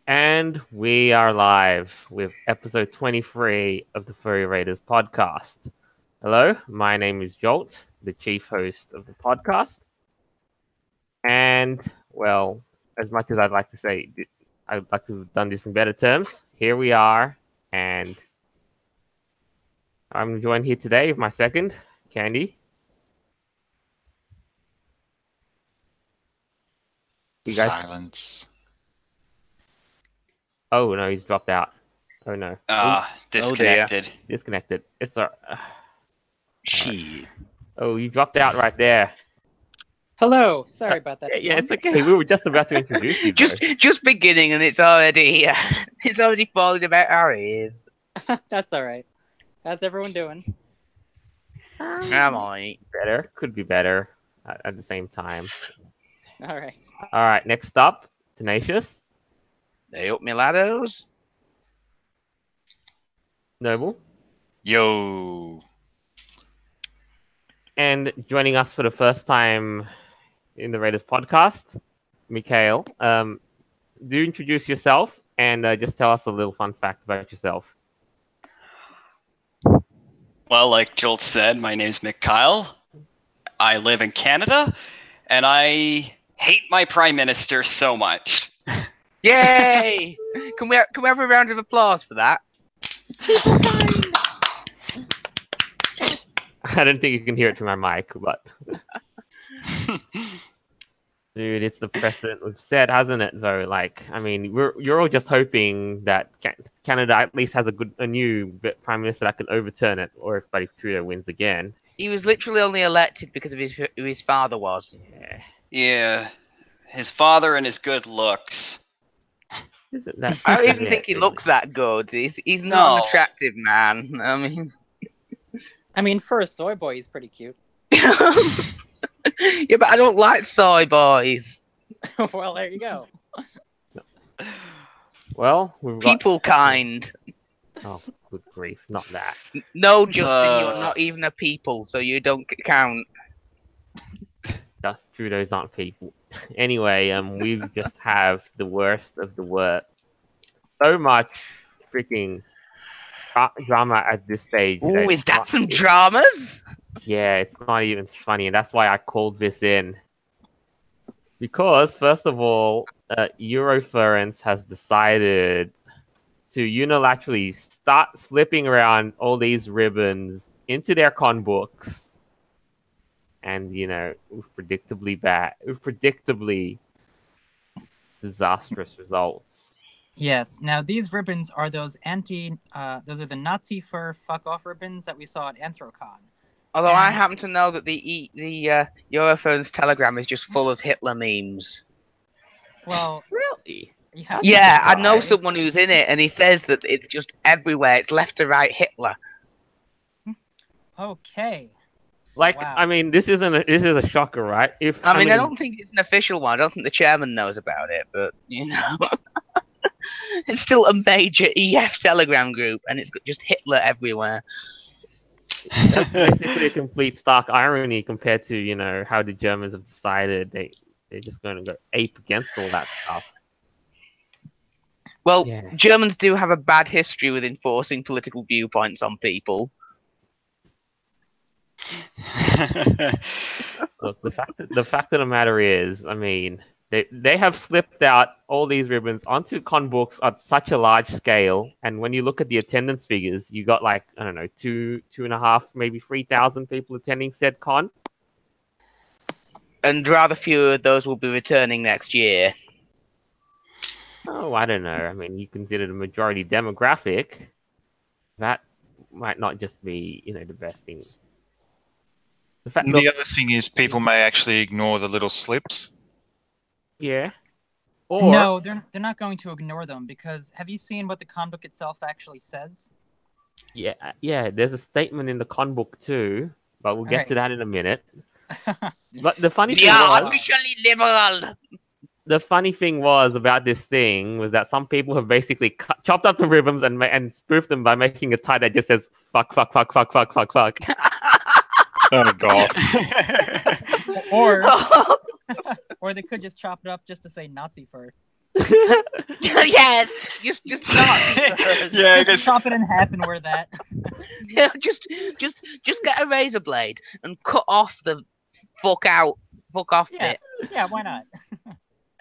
And we are live with episode 23 of the Furry Raiders podcast. Hello, my name is Jolt, the chief host of the podcast. And, well, as much as I'd like to say, I'd like to have done this in better terms, here we are. And I'm joined here today with my second, Candy. Silence. Oh, no, he's dropped out. Oh, no. Disconnected. Disconnected. It's a... Shit. Oh, you dropped out right there. Hello. Sorry about that. Yeah, it's okay. We were just about to introduce you. Just beginning, and it's already falling about our ears. That's all right. How's everyone doing? Am I? Better. Could be better at the same time. All right. All right. Next up, Tenacious. They up me laddos. Noble. Yo. And joining us for the first time in the Raiders podcast, Mikhail. Do introduce yourself and just tell us a little fun fact about yourself. Well, like Jolt said, my name's Mikhail. I live in Canada, and I hate my prime minister so much. Yay! Can we have a round of applause for that? I don't think you can hear it through my mic, but... Dude, it's the precedent we've set, hasn't it, though? Like, I mean, you're all just hoping that Canada at least has a new prime minister that can overturn it, or if Trudeau wins again. He was literally only elected because of who his father was. Yeah, his father and his good looks. Isn't that? I don't even think he looks that good. He's not an attractive man. I mean, for a soy boy, he's pretty cute. Yeah, but I don't like soy boys. Well, there you go. Well, we've got... People kind. Oh, good grief, not that. No, Justin, you're not even a people, so you don't count. Just Trudeau's aren't people. Anyway, we just have the worst of the worst. So much freaking drama at this stage. Ooh, is that some dramas? Yeah, it's not even funny, and that's why I called this in. Because, first of all, Eurofurence has decided to unilaterally start slipping around all these ribbons into their con books. And, with predictably disastrous results. Yes. Now, these ribbons are those those are the Nazi fur fuck off ribbons that we saw at Anthrocon. Although I happen to know that the Eurofurence Telegram is just full of Hitler memes. Well, really? Yeah, I know someone who's in it, and he says that it's just everywhere. It's left to right Hitler. Okay. Like, wow. I mean, this is a shocker, right? I don't think it's an official one. I don't think the chairman knows about it, but it's still a major EF Telegram group, and it's got just Hitler everywhere. That's basically a complete stark irony compared to how the Germans have decided they're just going to go ape against all that stuff. Well, yeah. Germans do have a bad history with enforcing political viewpoints on people. Look, the fact of the matter is, I mean, they have slipped out all these ribbons onto con books at such a large scale, and when you look at the attendance figures, you got like, I don't know, 2.5, maybe 3,000 people attending said con. And rather few of those will be returning next year. Oh, I don't know. I mean, you consider the majority demographic. That might not just be, the best thing. The other thing is people may actually ignore the little slips. Yeah. Or... No, they're not going to ignore them, because have you seen what the con book itself actually says? Yeah. There's a statement in the con book too, but we'll get to that in a minute. But the funny thing was... officially liberal! The funny thing was about this thing was that some people have basically chopped up the ribbons and spoofed them by making a tie that just says fuck, fuck, fuck, fuck, fuck, fuck, fuck. Oh, God. Or they could just chop it up just to say Nazi fur. Yes, just Nazi furs. Yeah, Just chop it in half and wear that. Yeah, just get a razor blade and cut off the fuck off Yeah. bit. Yeah, why not?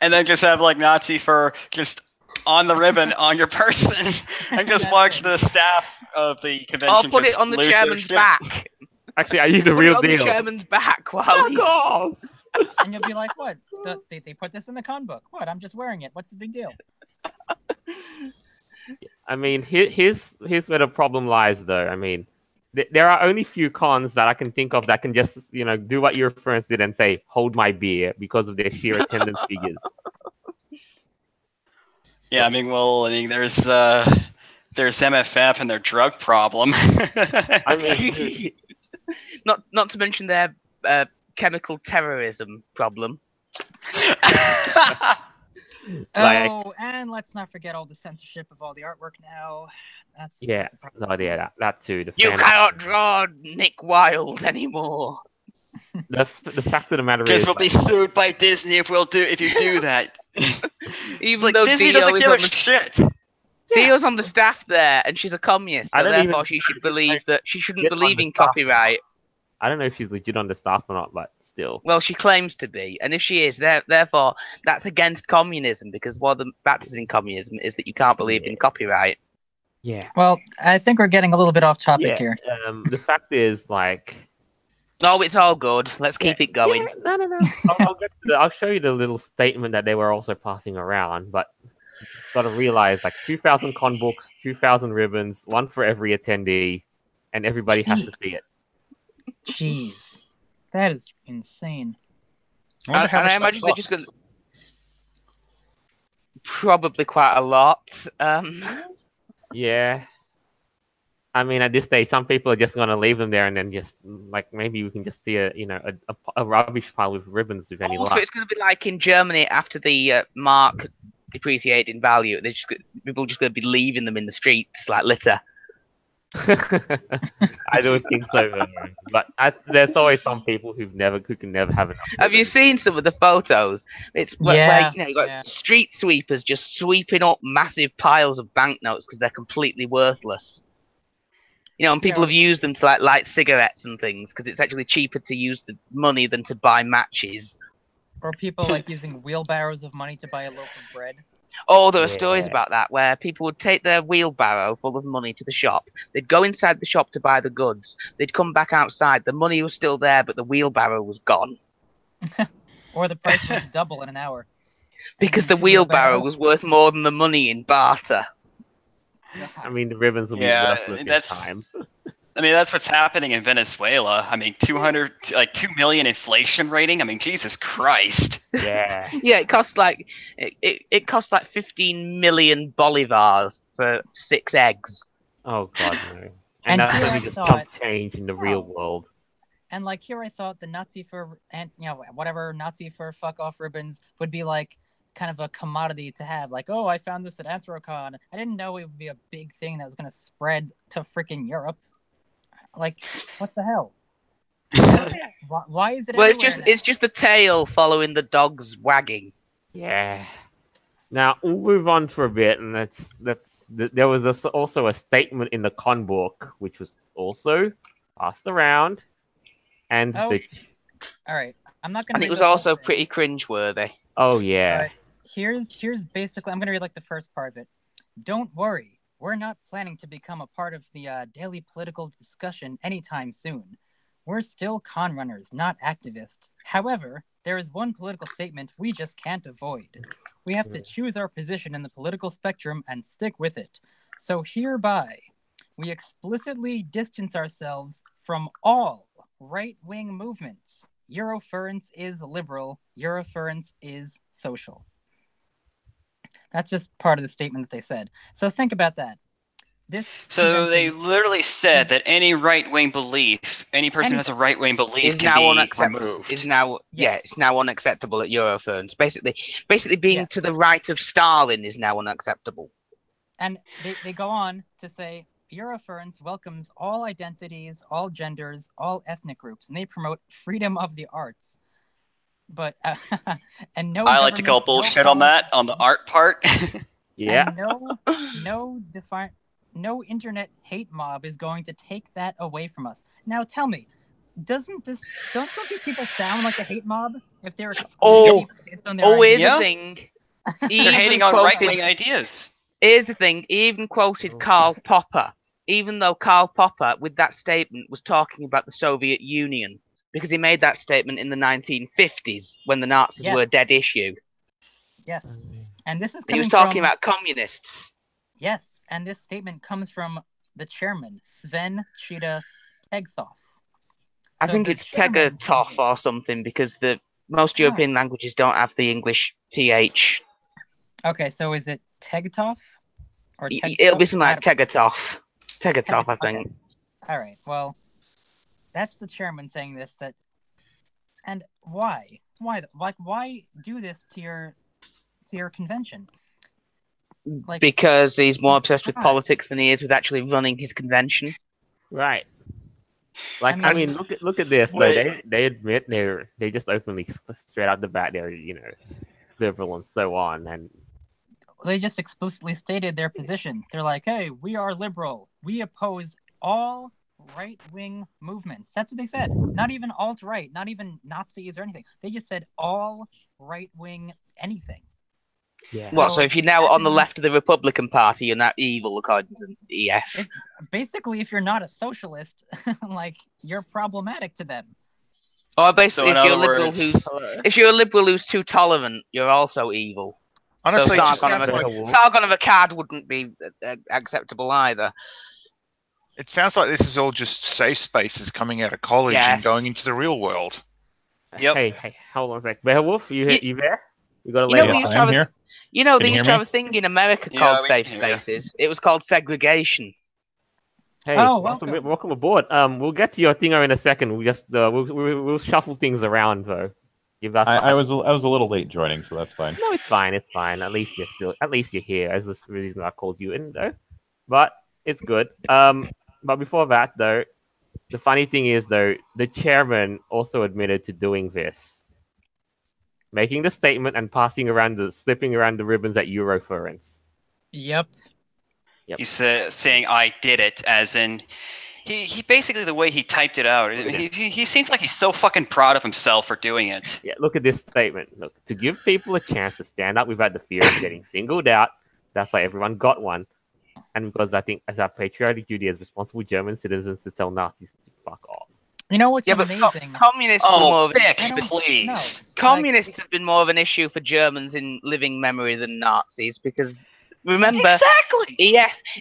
and then just have like Nazi fur just on the ribbon on your person, and just That's watch it. the staff of the Or convention put it just on the lose their chairman's shit. back. Actually, I need the Put real it on the deal. chairman's back while Fuck he. off! And you'll be like, what? They put this in the conbook. What? I'm just wearing it. What's the big deal? I mean, here's where the problem lies, though. I mean, there are only few cons that I can think of that can just, do what Eurofurence did and say, "Hold my beer," because of their sheer attendance figures. Yeah, I mean, there's MFF and their drug problem. I mean, Not to mention their chemical terrorism problem. Like- Oh, and let's not forget all the censorship of all the artwork now. That's yeah, a problem. no, yeah, that too. The You fan- cannot draw Nick Wilde anymore. the fact of the matter Because is, we'll be sued by Disney if you do that. Even Like, though Disney Dio doesn't is give on a the shit. Dio's on the staff there, and she's a communist, I so don't therefore even- she should believe that she shouldn't Get on believe the in staff. copyright. I don't know if she's legit on the staff or not, but still. Well, she claims to be, and if she is, therefore that's against communism, because one of the factors in communism is that you can't believe in copyright. Yeah. Well, I think we're getting a little bit off topic here. The fact is, like, Oh, it's all good. Let's keep it going. Yeah, no. I'll show you the little statement that they were also passing around, but you've got to realize, like, 2,000 con books, 2,000 ribbons, one for every attendee, and everybody has to see it. Jeez. That is insane. I wonder And how much I that imagine they're just cost. going probably quite a lot. Yeah. I mean, at this stage, some people are just going to leave them there and then just, like, maybe we can just see a rubbish pile with ribbons with any Also, luck. it's going to be like in Germany after the mark depreciated in value. People are just going to be leaving them in the streets like litter. I don't think so, but there's always some people who can never have enough. Have you ribbons. seen some of the photos? It's where Yeah, you got yeah. street sweepers just sweeping up massive piles of banknotes because they're completely worthless. And people Yeah. have used them to like light cigarettes and things because it's actually cheaper to use the money than to buy matches. Or people like using wheelbarrows of money to buy a loaf of bread. Oh, there are stories Yeah. about that where people would take their wheelbarrow full of money to the shop. They'd go inside the shop to buy the goods. They'd come back outside. The money was still there, but the wheelbarrow was gone Or the price would double in an hour. because the Two wheelbarrow wheelbarrows. was worth more than the money in barter. I mean, the ribbons will Yeah, be worthless in that's- time. I mean, that's what's happening in Venezuela. I mean, 2 million inflation rating. I mean, Jesus Christ. Yeah. Yeah, it costs like it costs like 15 million bolivars for 6 eggs. Oh god, no. And And that's here only I just thought- chump change in the real Oh. world. And like here I thought the Nazi fur and whatever Nazi fur fuck off ribbons would be like kind of a commodity to have. Like, oh, I found this at Anthrocon. I didn't know it would be a big thing that was gonna spread to freaking Europe. Like, what the hell? Why is it Well, everywhere it's just the tail following the dog's wagging. Yeah. Now we'll move on for a bit, and there was also a statement in the con book which was also passed around, and Oh, All right, I'm not gonna. And it read was the whole also thing. pretty cringeworthy. oh yeah, All right, here's basically. I'm gonna read like the first part of it. Don't worry, we're not planning to become a part of the daily political discussion anytime soon. We're still con runners, not activists. However, there is one political statement we just can't avoid. We have to choose our position in the political spectrum and stick with it. So hereby, we explicitly distance ourselves from all right-wing movements. Eurofurence is liberal. Eurofurence is social. That's just part of the statement that they said. So think about that. This So they convention literally said that any right-wing belief, any person who has a right-wing belief Is can now be unacceptable. removed. Is now Yes. it's now unacceptable at Eurofurence. Basically being Yes. to the right of Stalin is now unacceptable. And they go on to say Eurofurence welcomes all identities, all genders, all ethnic groups, and they promote freedom of the arts. but and no. I like to call government, no bullshit on that, on the art part. Yeah. And no internet hate mob is going to take that away from us. Now tell me, don't these people sound like a hate mob if they're excluding based on their here's ideas? the Yeah. thing. They're hating on right-wing ideas. Here's the thing. He even quoted Karl Popper, even though Karl Popper, with that statement, was talking about the Soviet Union, because he made that statement in the 1950s when the Nazis were a dead issue. Yes, and this is He coming was talking from, about communists. Yes, and this statement comes from the chairman, Sven Chita Tegthoff. I think it's Tegatov or something, because most European languages don't have the English th. Okay, so is it Tegthoff? Or It'll be something like Tegatov. Tegatov, I think. Okay. All right. Well, that's the chairman saying this. And why? Why do this to your convention? Because he's more obsessed with politics than he is with actually running his convention. Right. I mean, look at this though. They admit they just openly straight out the bat they're liberal and so on, and they just explicitly stated their position. They're like, hey, we are liberal. We oppose all right-wing movements. That's what they said. Not even alt-right, not even Nazis or anything. They just said all right-wing anything. Yeah. So if you're now on the left of the Republican Party, you're not evil according to EF. Basically, if you're not a socialist, you're problematic to them. Or basically, if you're a liberal who's too tolerant, you're also evil. Honestly, Sargon of Akkad wouldn't be acceptable either. It sounds like this is all just safe spaces coming out of college and going into the real world. Yep. Hey, hold on a sec. Beowulf, you there? You got to they used to have a thing in America called safe spaces. It was called segregation. Hey, welcome aboard. We'll get to your thing in a second. We'll shuffle things around though. I was a little late joining, so that's fine. No, it's fine. It's fine. At least you're here. As the reason I called you in though, but it's good. But before that though, the funny thing is though, the chairman also admitted to doing this, making the statement and slipping around the ribbons at Eurofurence. Yep. He's saying I did it, as in he basically, the way he typed it out, he seems like he's so fucking proud of himself for doing it. Yeah, look at this statement. Look, to give people a chance to stand up without the fear of getting singled out. That's why everyone got one. And because I think as our patriotic duty as responsible German citizens to tell Nazis to fuck off. You know what's amazing? Communists please. Communists have been more of an issue for Germans in living memory than Nazis, because remember, exactly.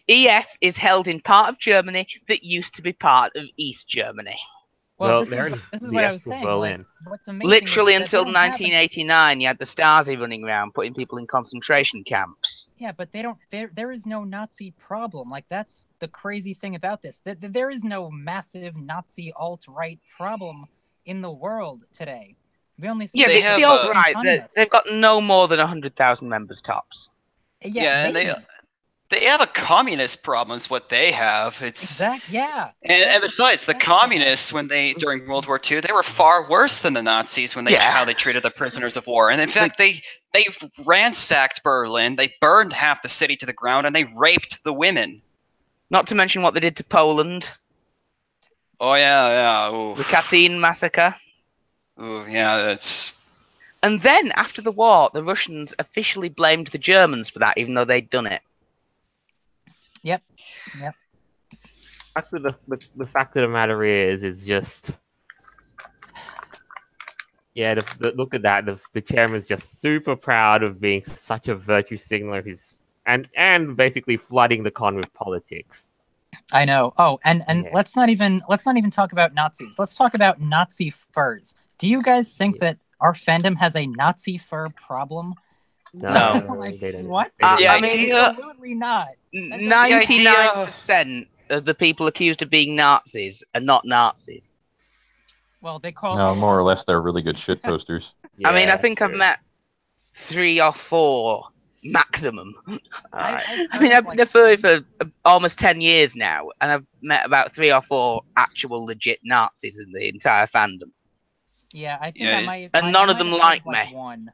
EF is held in part of Germany that used to be part of East Germany. Well, this is what I was saying. What's amazing literally until 1989, you had the Stasi running around putting people in concentration camps. Yeah, but they don't. There is no Nazi problem. That's the crazy thing about this. There is no massive Nazi alt-right problem in the world today. We only see the alt-right. They've got no more than 100,000 members tops. Yeah, and they have a communist problem. Is what they have. It's And besides, the communists, when during World War II, they were far worse than the Nazis how they treated the prisoners of war. And in fact, they ransacked Berlin, they burned half the city to the ground, and they raped the women. Not to mention what they did to Poland. Oh yeah. Ooh. The Katyn massacre. Oh yeah, that's. And then after the war, the Russians officially blamed the Germans for that, even though they'd done it. Yep. Actually, the fact of the matter is just, look at that. The chairman's just super proud of being such a virtue signaler. And basically flooding the con with politics. I know. Oh, and let's not even talk about Nazis. Let's talk about Nazi furs. Do you guys think that our fandom has a Nazi fur problem? No. What? Absolutely not. 99% of the people accused of being Nazis are not Nazis. Well, they call. No, more or less, they're really good shit posters. I think I've met 3 or 4 maximum. I've been a furry for almost 10 years now, and I've met about 3 or 4 actual legit Nazis in the entire fandom. Yeah, I think I might. And none of them like me. One.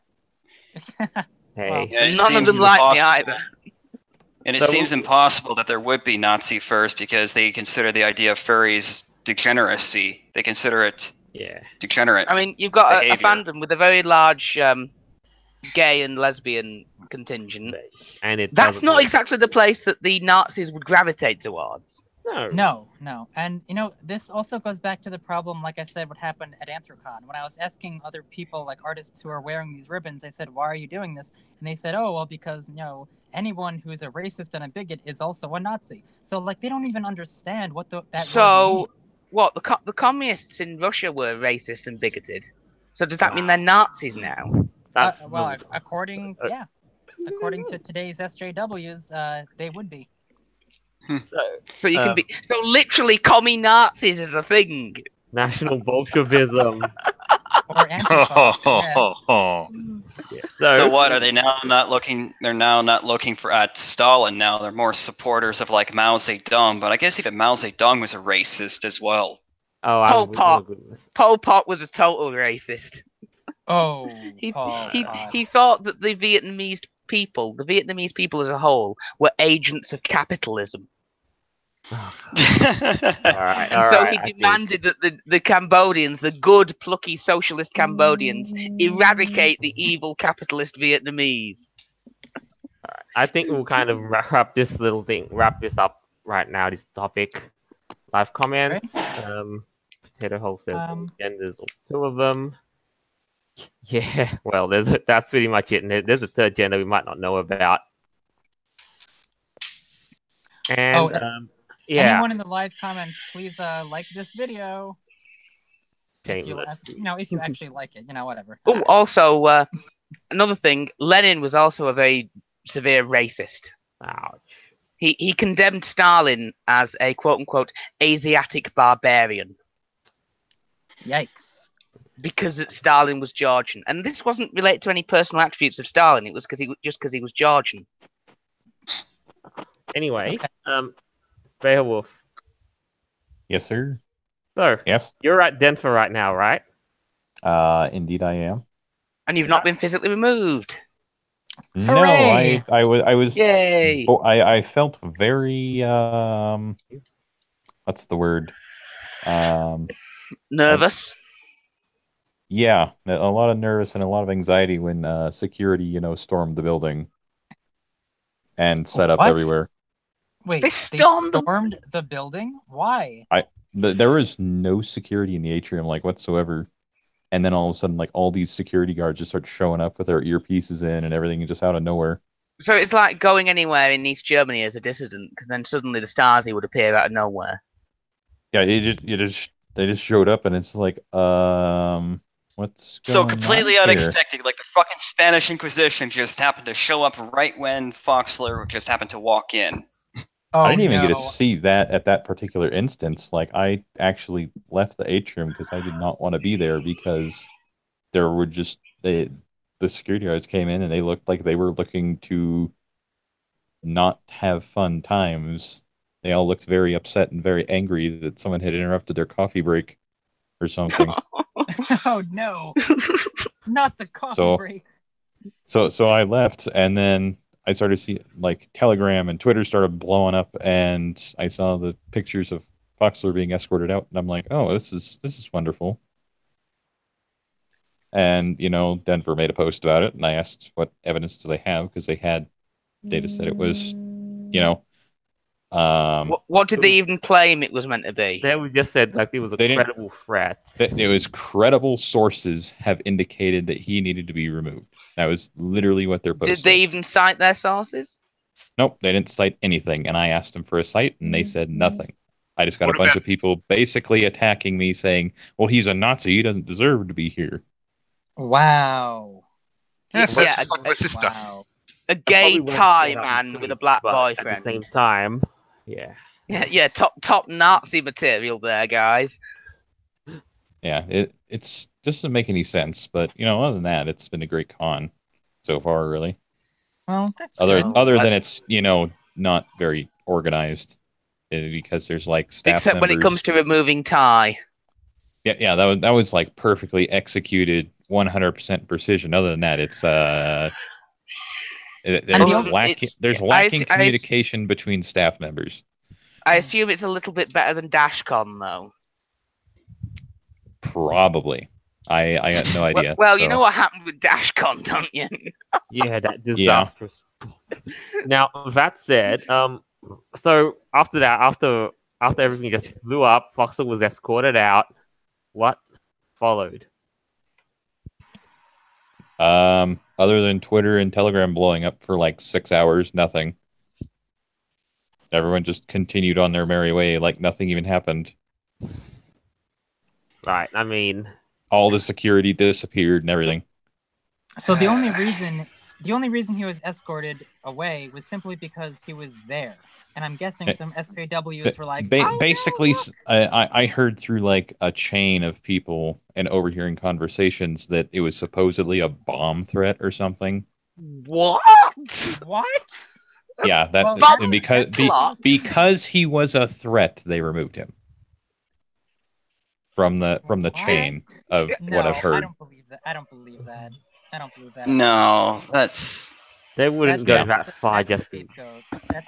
Hey, well, none of them like me either. And it seems impossible that there would be Nazi furs because they consider the idea of furries degeneracy. They consider it degenerate. I mean, you've got a fandom with a very large gay and lesbian contingent. And that's not exactly the place that the Nazis would gravitate towards. No. And, this also goes back to the problem, like I said, what happened at Anthrocon. When I was asking other people, like artists who are wearing these ribbons, I said, why are you doing this? And they said, oh, well, because, anyone who's a racist and a bigot is also a Nazi. So, they don't even understand what that word means. What, the communists in Russia were racist and bigoted? So does that mean they're Nazis now? According to today's SJWs, they would be. So you can be literally commie Nazis is a thing. National Bolshevism. Or So what are they now not looking? They're now not looking at Stalin. Now they're more supporters of Mao Zedong. But I guess even Mao Zedong was a racist as well. Pol Pot. Pol Pot was a total racist. Oh, he thought that the Vietnamese people as a whole, were agents of capitalism. He demanded that the Cambodians, the good, plucky socialist Cambodians, eradicate the evil capitalist Vietnamese. I think we'll kind of wrap this up right now, this topic. Live comments. Potato Hole says genders, or two of them. Yeah, well, that's pretty much it. And there's a third gender we might not know about. And anyone in the live comments, please like this video. Shameless. If you actually like it, whatever. Oh, also, another thing, Lenin was also a very severe racist. Ouch. He condemned Stalin as a quote-unquote Asiatic barbarian. Yikes. Because Stalin was Georgian. And this wasn't related to any personal attributes of Stalin. It was because he was Georgian. Anyway, Beowulf. Yes, sir. So, yes, you're at Denfur right now, right? Indeed I am. And you've not been physically removed. Hooray! No, I was. Yay! I felt very. What's the word? Nervous. Yeah, a lot of nervous and a lot of anxiety when security, stormed the building and set up everywhere. Wait, they stormed the building? Why? There was no security in the atrium, whatsoever. And then all of a sudden, all these security guards just start showing up with their earpieces in and everything, just out of nowhere. So it's like going anywhere in East Germany as a dissident, because then suddenly the Stasi would appear out of nowhere. Yeah, they just showed up, and it's like, what's going so completely on unexpected, the fucking Spanish Inquisition just happened to show up right when Foxler just happened to walk in. I didn't even get to see that at that particular instance. I actually left the atrium because I did not want to be there, because there were just the security guards came in and they looked like they were looking to not have fun times. They all looked very upset and very angry that someone had interrupted their coffee break or something. Oh no! Not the coffee break. So I left, and then I started to see Telegram and Twitter started blowing up, and I saw the pictures of Foxler being escorted out, and I'm like, oh, this is wonderful. And Denfur made a post about it, and I asked what evidence do they have, because they said it was, what did they even claim it was meant to be? They just said it was a credible threat. It was credible sources have indicated that he needed to be removed. That was literally what their post said. Did they even cite their sources? Nope, they didn't cite anything. And I asked them for a cite, and they said nothing. I just got a bunch of people basically attacking me, saying, well, he's a Nazi. He doesn't deserve to be here. Wow. Yes, that's sister. Wow. A gay Thai man with a black boyfriend. At the same time, yeah. Yeah, top Nazi material there, guys. Yeah, it doesn't make any sense, but other than that, it's been a great con so far, really. Well, that's other than it's not very organized, because there's staff except members. When it comes to removing Thai. Yeah, that was like perfectly executed, 100% precision. Other than that, there's lacking communication between staff members. I assume it's a little bit better than DashCon, though. Probably. I got no idea. Well, you know what happened with DashCon, don't you? Yeah, that disastrous. Yeah. Now that said, so after that, after everything just blew up, Foxer was escorted out. What followed? Other than Twitter and Telegram blowing up for like 6 hours, nothing. Everyone just continued on their merry way like nothing even happened. Right, I mean, all the security disappeared and everything. So the only reason he was escorted away was simply because he was there. And I'm guessing some SJWs were like, basically, no. I heard through like a chain of people and overhearing conversations that it was supposedly a bomb threat or something. What? Yeah, because he was a threat, they removed him from the chain of what I've heard. I don't believe that. No, that's. They wouldn't go that far, just that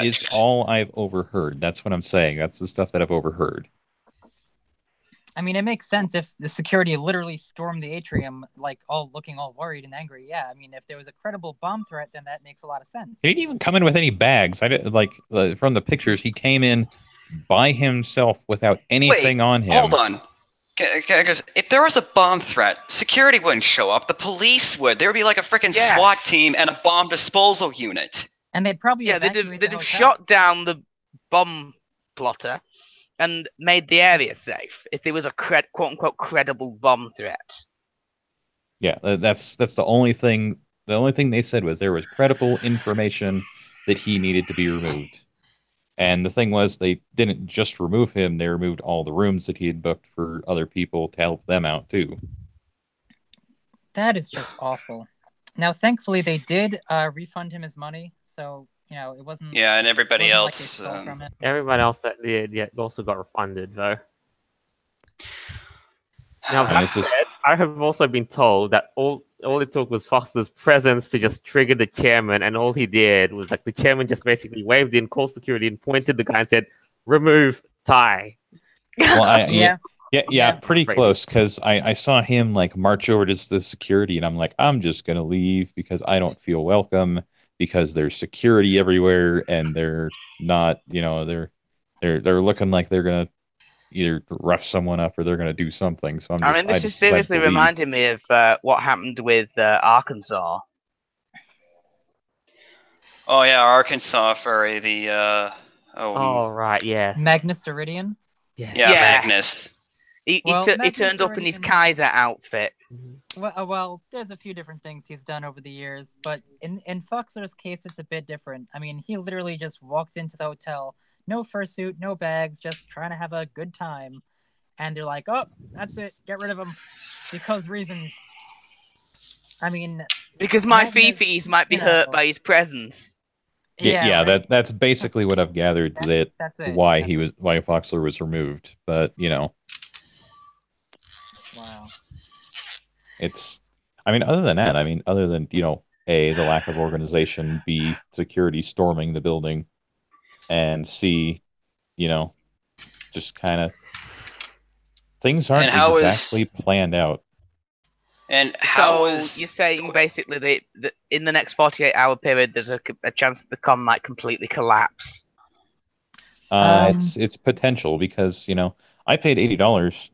is all I've overheard. That's what I'm saying. That's the stuff that I've overheard. I mean, it makes sense if the security literally stormed the atrium, like looking all worried and angry. Yeah, I mean, if there was a credible bomb threat, then that makes a lot of sense. He didn't even come in with any bags. I didn't from the pictures. He came in by himself without anything on him. Hold on. Because if there was a bomb threat, security wouldn't show up. The police would. There would be like a freaking SWAT team and a bomb disposal unit. And they'd probably they'd have shot down the bomb plotter and made the area safe if there was a quote unquote credible bomb threat. Yeah, that's the only thing. The only thing they said was there was credible information that he needed to be removed. And the thing was, they didn't just remove him, they removed all the rooms that he had booked for other people to help them out, too. That is just awful. Now, thankfully, they did refund him his money, so, it wasn't... Yeah, and everybody else... Everybody else that did also got refunded, though. Now, that said, I have also been told that all it took was Foster's presence to just trigger the chairman, and all he did was the chairman just basically waved in, called security, and pointed the guy and said, "Remove tie." Well, yeah, pretty close, because I saw him march over to the security, and I'm like, I'm just gonna leave because I don't feel welcome because there's security everywhere, and they're not, they're looking like they're gonna either rough someone up or they're going to do something. So this is seriously reminding me of what happened with Arkansas. Oh yeah, Arkansas Furry. The right, yes, Magnus Iridian. Yes. Yeah, Magnus. He turned up in his Kaiser outfit. Well, there's a few different things he's done over the years, but in Foxer's case, it's a bit different. I mean, he literally just walked into the hotel. No fursuit, no bags, just trying to have a good time. And they're like, oh, that's it. Get rid of him. Because reasons. I mean... Because my fifis might be hurt by his presence. Yeah, right. That's basically what I've gathered, that's why Foxler was removed. But, Wow. Other than that, other than, A, the lack of organization, B, security storming the building, and C, just kind of things aren't exactly planned out. And you're saying basically that in the next 48-hour period, there's a chance that the con might completely collapse? It's potential because I paid $80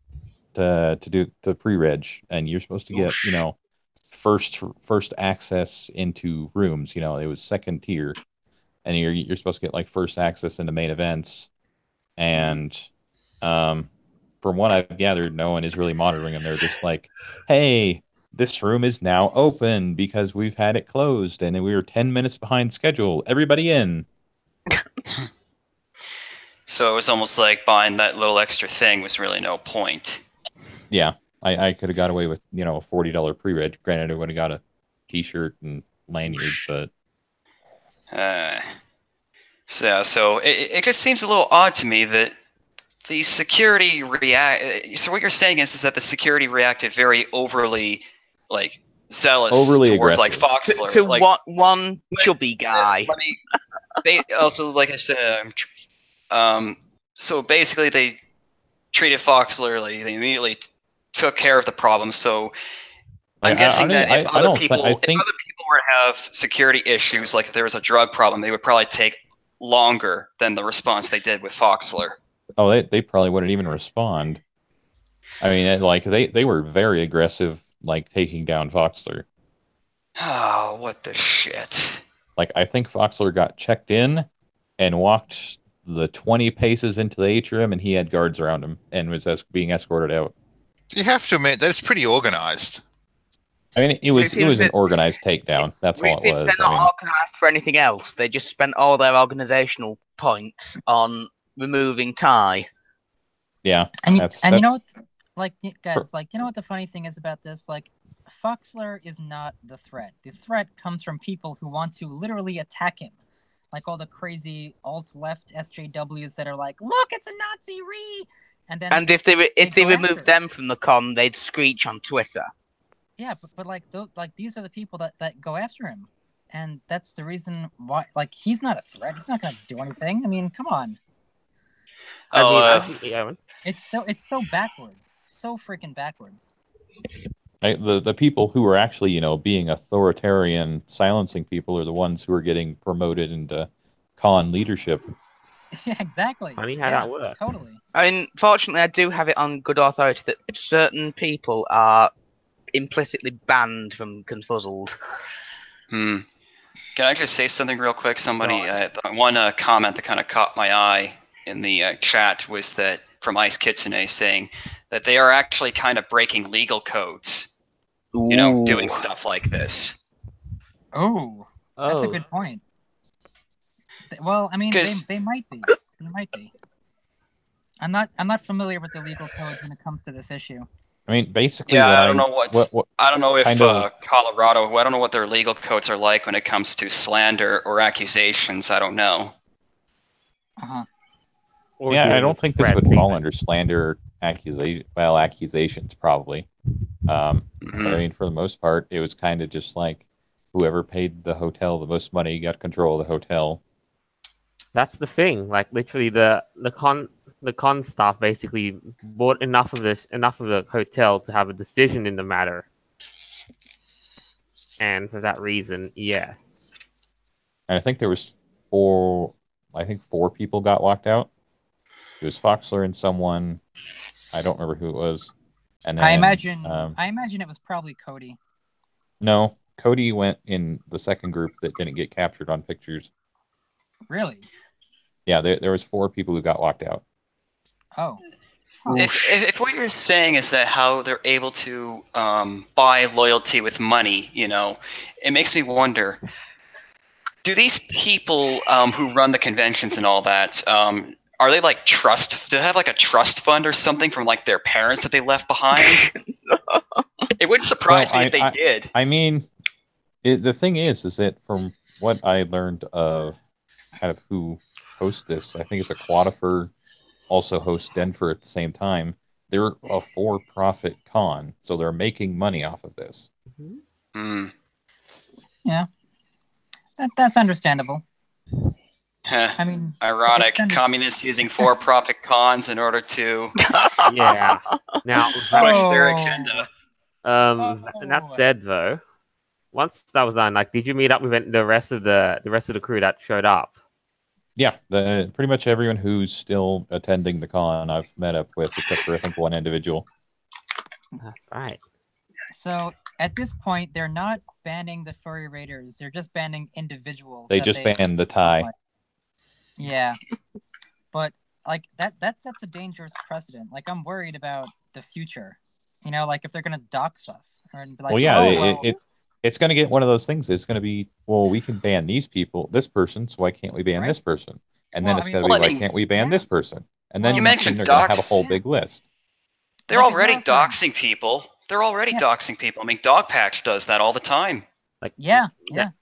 to pre-reg, and you're supposed to get first access into rooms. It was second tier. And you're supposed to get first access into main events, and from what I've gathered, no one is really monitoring them. They're just like, "Hey, this room is now open because we've had it closed, and we were 10 minutes behind schedule. Everybody in." So it was almost like buying that little extra thing was really no point. Yeah, I could have got away with a $40 pre-reg. Granted, I would have got a T-shirt and lanyard, but. So it just seems a little odd to me that the security So what you're saying is that the security reacted very overly, like, zealous Overly towards aggressive. like Foxler. To like, what one chubby guy? They also, like I said, so basically they treated Foxler like they immediately took care of the problem. So I'm guessing that if other people were to have security issues, like if there was a drug problem, they would probably take longer than the response they did with Foxler. Oh, they probably wouldn't even respond. I mean, like they were very aggressive, like taking down Foxler. Oh, what the shit! Like, I think Foxler got checked in and walked the 20 paces into the atrium, and he had guards around him and was being escorted out. You have to admit that's pretty organized. I mean, it was an organized takedown. That's all it was. They're not organized for anything else. They just spent all their organizational points on removing Ty. Yeah, and you know, like, guys, like, you know what the funny thing is about this? Like, Foxler is not the threat. The threat comes from people who want to literally attack him. Like all the crazy alt-left SJWs that are like, look, it's a Nazi And if they removed them from the con, they'd screech on Twitter. Yeah, but like these are the people that go after him. And that's the reason why, like, he's not a threat. He's not going to do anything. I mean, come on. It's so backwards. So freaking backwards. The people who are actually, you know, being authoritarian, silencing people are the ones who are getting promoted into con leadership. Yeah, exactly. Funny how that works. Totally. I mean, fortunately, I do have it on good authority that certain people are implicitly banned from Confuzzled. Can I just say something real quick? Somebody, one comment that kind of caught my eye in the chat was that from Ice Kitsune saying that they are actually kind of breaking legal codes. Ooh. You know, doing stuff like this. Oh, that's a good point. Well, I mean, they might be. They might be. I'm not familiar with the legal codes when it comes to this issue. I mean, basically, yeah, I don't know I don't know if Colorado. I don't know what their legal codes are like when it comes to slander or accusations. I don't know. Yeah, I don't think this would fall under slander, accusations probably. But I mean, for the most part, it was kind of just like whoever paid the hotel the most money got control of the hotel. That's the thing. Like, literally, the con staff basically bought enough of the hotel to have a decision in the matter, and for that reason, yes. And I think there was four people got locked out. It was Foxler and someone. I don't remember who it was. And then, I imagine it was probably Cody. No, Cody went in the second group that didn't get captured on pictures. Really? Yeah, there was 4 people who got locked out. Oh. If what you're saying is that how they're able to buy loyalty with money, you know, it makes me wonder, do these people who run the conventions and all that, are they like do they have like a trust fund or something from like their parents that they left behind? It wouldn't surprise me if they did. I mean, the thing is that from what I learned of kind of who hosts this, I think it's a Quadifer also hosts Denfur at the same time. They're a for-profit con, so they're making money off of this. Yeah, that's understandable. I mean, ironic. Communists using for-profit cons in order to now push their agenda. And that said, though, once that was done, like, did you meet up with the rest of the crew that showed up? Yeah, pretty much everyone who's still attending the con I've met up with, except for I think one individual. That's right. So at this point, they're not banning the furry raiders; they're just banning individuals. They just banned the Thai. Yeah, but like that sets a dangerous precedent. Like, I'm worried about the future. You know, like if they're gonna dox us. Or be like, it's going to get one of those things. It's going to be, well, we can ban these people, this person, so why can't we ban this person? And then it's going to be, why can't we ban this person? And then you mentioned they're going to have a whole big list. They're already doxing people. Doxing people. I mean, Dogpatch does that all the time. Like, now,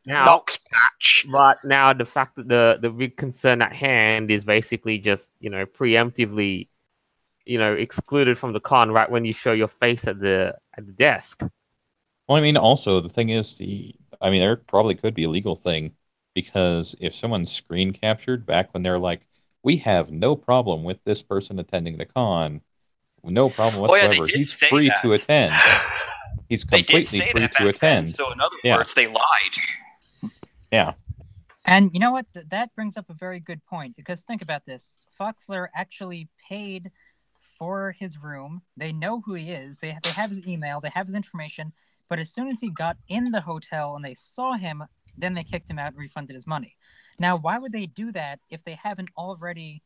Doxpatch. But now the fact that the big concern at hand is basically just, you know, preemptively excluded from the con right when you show your face at the desk. Well, I mean, also the thing is there probably could be a legal thing, because if someone's screen captured back when they're like, we have no problem with this person attending the con, no problem whatsoever. He's free to attend. He's completely free to attend. So in other words, they lied. Yeah. And you know what? That brings up a very good point, because think about this. Foxler actually paid for his room. They know who he is. They have his email. They have his information. But as soon as he got in the hotel and they saw him, then they kicked him out and refunded his money. Now, why would they do that if they haven't already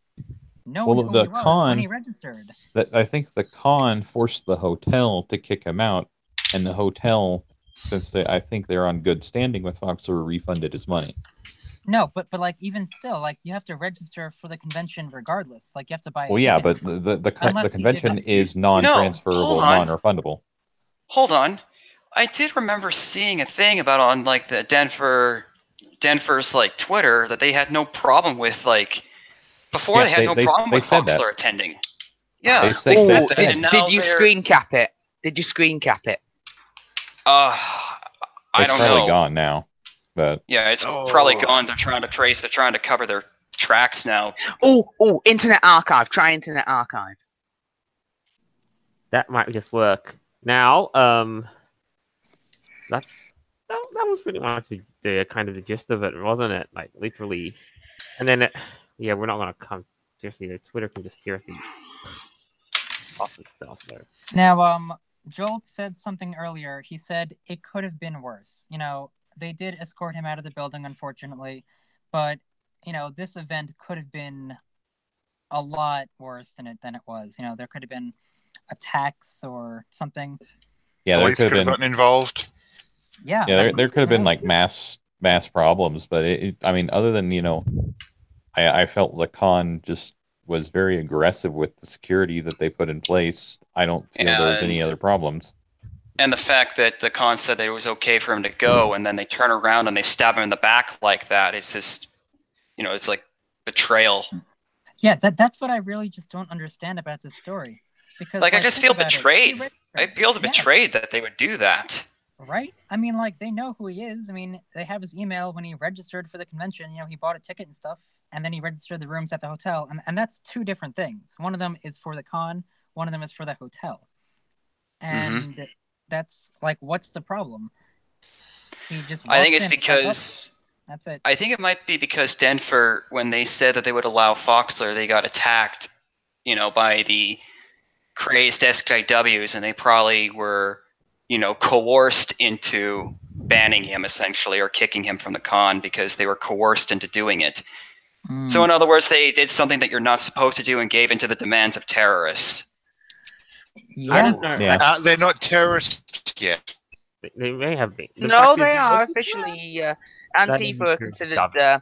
known who he was when he registered? I think the con forced the hotel to kick him out, and the hotel, since I think they're on good standing with Foxler, refunded his money. No, but like even still, like you have to register for the convention regardless. Like you have to buy. Well, yeah, but the convention is non-transferable, non-refundable. Hold on, I did remember seeing a thing about on like the Denfur's like Twitter that they had no problem with like before they had no problem with Foxler attending. Yeah, they said did you screen cap it? Did you screen cap it? I don't know. It's probably gone now. But yeah, it's probably gone. They're trying to cover their tracks now. Oh, Internet Archive. Try Internet Archive. That might just work. Now, that was pretty much the kind of the gist of it, wasn't it? Like literally, and then we're not gonna come seriously. Twitter can just seriously off itself there. Now, Jolt said something earlier. He said it could have been worse. They did escort him out of the building, unfortunately, but this event could have been a lot worse than it was. There could have been attacks or something. Yeah, there could have gotten involved. Yeah, there could have been like mass problems, but other than I felt the con just was very aggressive with the security that they put in place. I don't feel there was any other problems. And the fact that the con said that it was okay for him to go, and then they turn around and they stab him in the back like that, it's just, it's like betrayal. Yeah, that's what I really just don't understand about this story. Because I just feel betrayed. I feel betrayed that they would do that. Right? They know who he is. They have his email when he registered for the convention. He bought a ticket and stuff, and then he registered the rooms at the hotel. And that's two different things. One of them is for the con, one of them is for the hotel. And that's what's the problem? He just I think it's because that's it. I think it might be because Denfur, when they said that they would allow Foxler, they got attacked, by the crazed SJWs, and they probably were, coerced into banning him essentially, or kicking him from the con because they were coerced into doing it. So in other words, they did something that you're not supposed to do and gave into the demands of terrorists. Yeah. They're not terrorists yet. They may have been. They are officially. Antifa are considered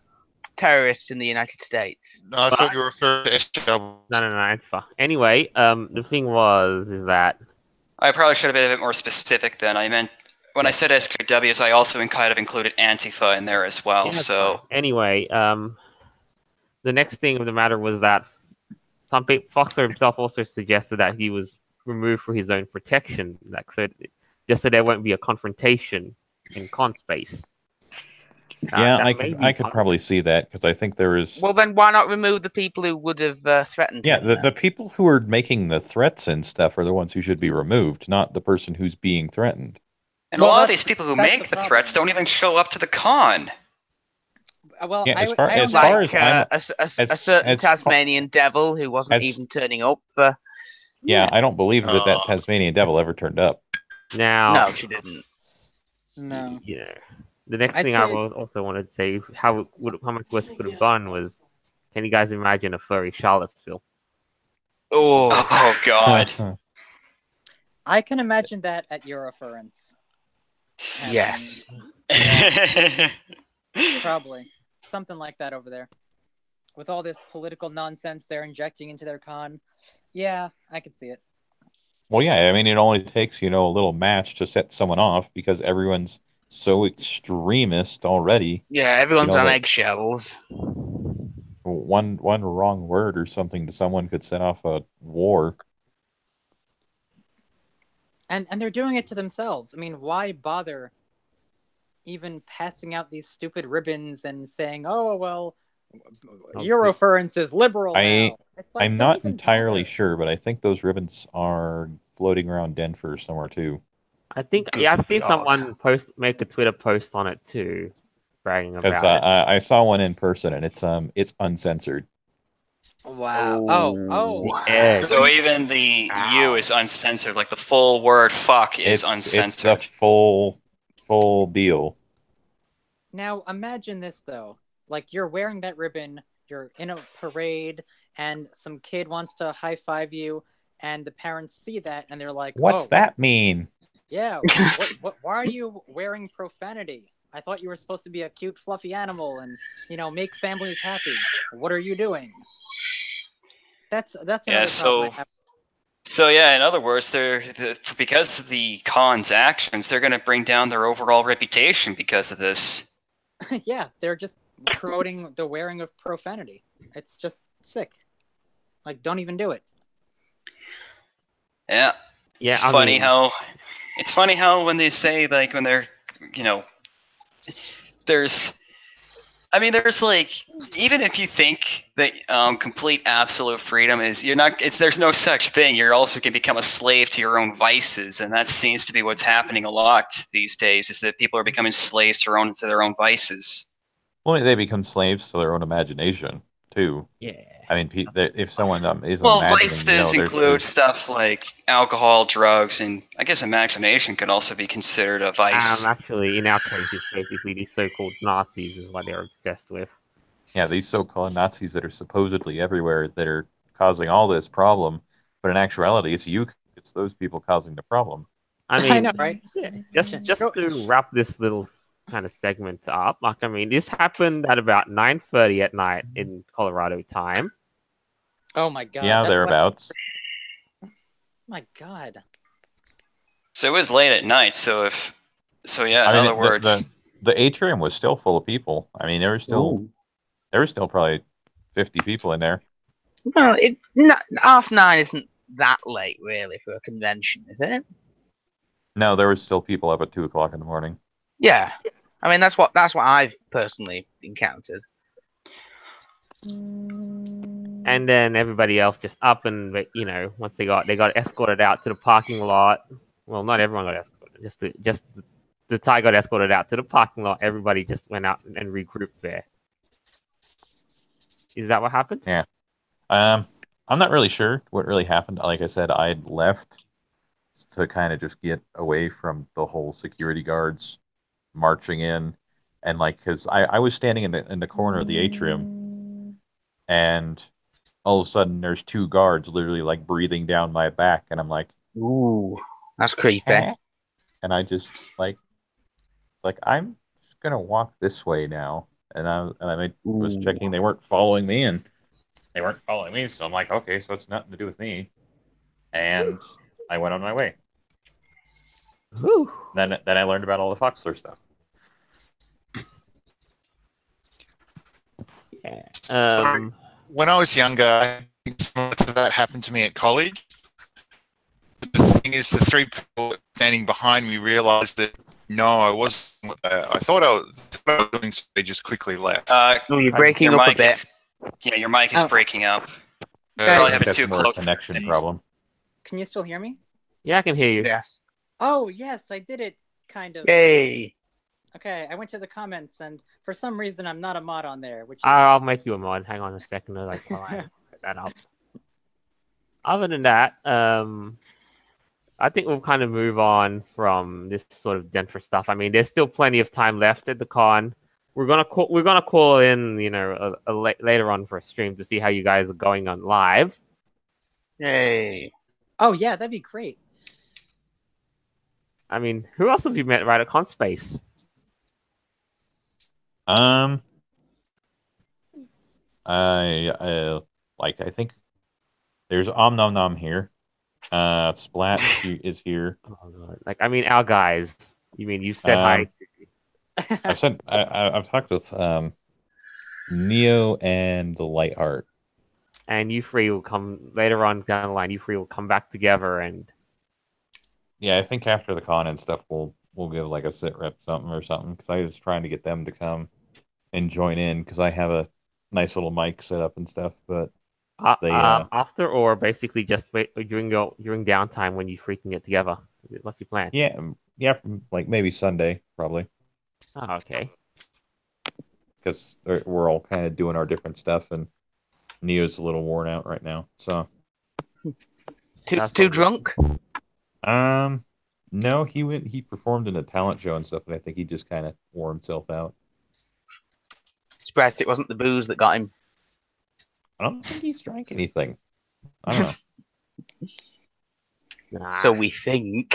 terrorists in the United States. No, I thought you were referring to SJW. No, it's fine. Anyway, the thing is that I probably should have been a bit more specific then. I meant when I said SJWs, I also kind of included Antifa in there as well. So anyway, the next thing of the matter was that Foxler himself also suggested that he was removed for his own protection, just so there won't be a confrontation in con space. I could probably see that, because I think there is. Well, then why not remove the people who would have threatened? Yeah, the people who are making the threats and stuff are the ones who should be removed, not the person who's being threatened. And a lot of these people who make the threats don't even show up to the con. Well, yeah, a certain Tasmanian devil who wasn't even turning up. Yeah, I don't believe that Tasmanian devil ever turned up. No, she didn't. No. Yeah. The next thing I also wanted to say, how much worse it could have gone was, can you guys imagine a furry Charlottesville? Oh God. I can imagine that at Eurofurence. Yes. Probably. Something like that over there. With all this political nonsense they're injecting into their con. Yeah, I could see it. Well, yeah, it only takes, a little match to set someone off, because everyone's so extremist already. Yeah, everyone's on eggshells. One wrong word or something to someone could set off a war. And they're doing it to themselves. I mean, why bother even passing out these stupid ribbons and saying, "Oh well, Eurofurence is liberal now." It's like, I'm not entirely sure, but I think those ribbons are floating around Denfur somewhere too. I think I've seen someone make a Twitter post on it too, bragging about it. I saw one in person, and it's uncensored. Wow! Oh! Yeah. So even the U is uncensored. Like the full word "fuck" is uncensored. It's the full deal. Now imagine this though: like you're wearing that ribbon, you're in a parade, and some kid wants to high five you, and the parents see that, and they're like, "What's that mean?" Yeah, why are you wearing profanity? I thought you were supposed to be a cute, fluffy animal and, make families happy. What are you doing? That's another problem I have. So yeah, in other words, because of the con's actions, they're going to bring down their overall reputation because of this. Yeah, they're just promoting the wearing of profanity. It's just sick. Like, don't even do it. Yeah. Yeah. It's funny how when they say, like, when they're, there's like, even if you think that complete absolute freedom is, there's no such thing. You're also can become a slave to your own vices, and that seems to be what's happening a lot these days. Is that people are becoming slaves to their own vices. Well, they become slaves to their own imagination too. Yeah. I mean, if someone is vices include stuff like alcohol, drugs, and I guess imagination could also be considered a vice. Actually, in our case, it's basically these so-called Nazis is what they're obsessed with. Yeah, these so-called Nazis that are supposedly everywhere that are causing all this problem, but in actuality, it's those people causing the problem. I mean, I know, right? Yeah, just to wrap this little kind of segment up, like, I mean, this happened at about 9:30 at night in Colorado time. Oh my god! Yeah, thereabouts. My god. So it was late at night. In other words, the atrium was still full of people. I mean, there were still probably 50 people in there. Well, 9:30 isn't that late, really, for a convention, is it? No, there were still people up at 2:00 in the morning. Yeah, I mean that's what I've personally encountered. And then everybody else just up and once they got escorted out to the parking lot. Well, not everyone got escorted. Just the Thai got escorted out to the parking lot. Everybody just went out and regrouped there. Is that what happened? Yeah. I'm not really sure what really happened. Like I said, I left to kind of just get away from the whole security guards marching in, and because I was standing in the corner of the atrium, and all of a sudden there's two guards literally like breathing down my back, and I'm like, ooh, that's creepy. And I just I'm just gonna walk this way now, and I was checking they weren't following me, and they weren't following me, so I'm like, okay, so it's nothing to do with me, and I went on my way. Whew. Then I learned about all the Foxler stuff. Yeah. When I was younger, I think something like that happened to me at college. The thing is, the three people standing behind me realized that no, I wasn't. I thought I was doing, so they just quickly left. You're breaking up a bit. Your mic is breaking up. Guys, probably have it too close. Connection problem. Can you still hear me? Yeah, I can hear you. Yes. Oh yes, I did it. Kind of. Yay. Okay, I went to the comments, and for some reason, I'm not a mod on there. Which is... I'll make you a mod. Hang on a second. I put that up. Other than that, I think we'll kind of move on from this sort of Denfur stuff. I mean, there's still plenty of time left at the con. We're gonna call in, later on for a stream to see how you guys are going on live. Yay! Oh yeah, that'd be great. I mean, who else have you met right at ConSpace? I think there's Om Nom Nom here. Splat is here. Oh god! Like, I mean, our guys. You mean you said hi? I've talked with Neo and the Lightheart. And you three will come later on down the line. You three will come back together and. Yeah, I think after the con and stuff, we'll give like a sit rep something, because I was trying to get them to come and join in because I have a nice little mic set up and stuff, but they after or basically just wait during downtime when you freaking get together. What's your plan? Yeah, like maybe Sunday probably. Oh, okay. Because we're all kind of doing our different stuff, and Neo's a little worn out right now. So too drunk? No, he performed in a talent show and stuff, and I think he just kind of wore himself out. Surprised it wasn't the booze that got him. I don't think he's drank anything. I don't know. Nah. So we think.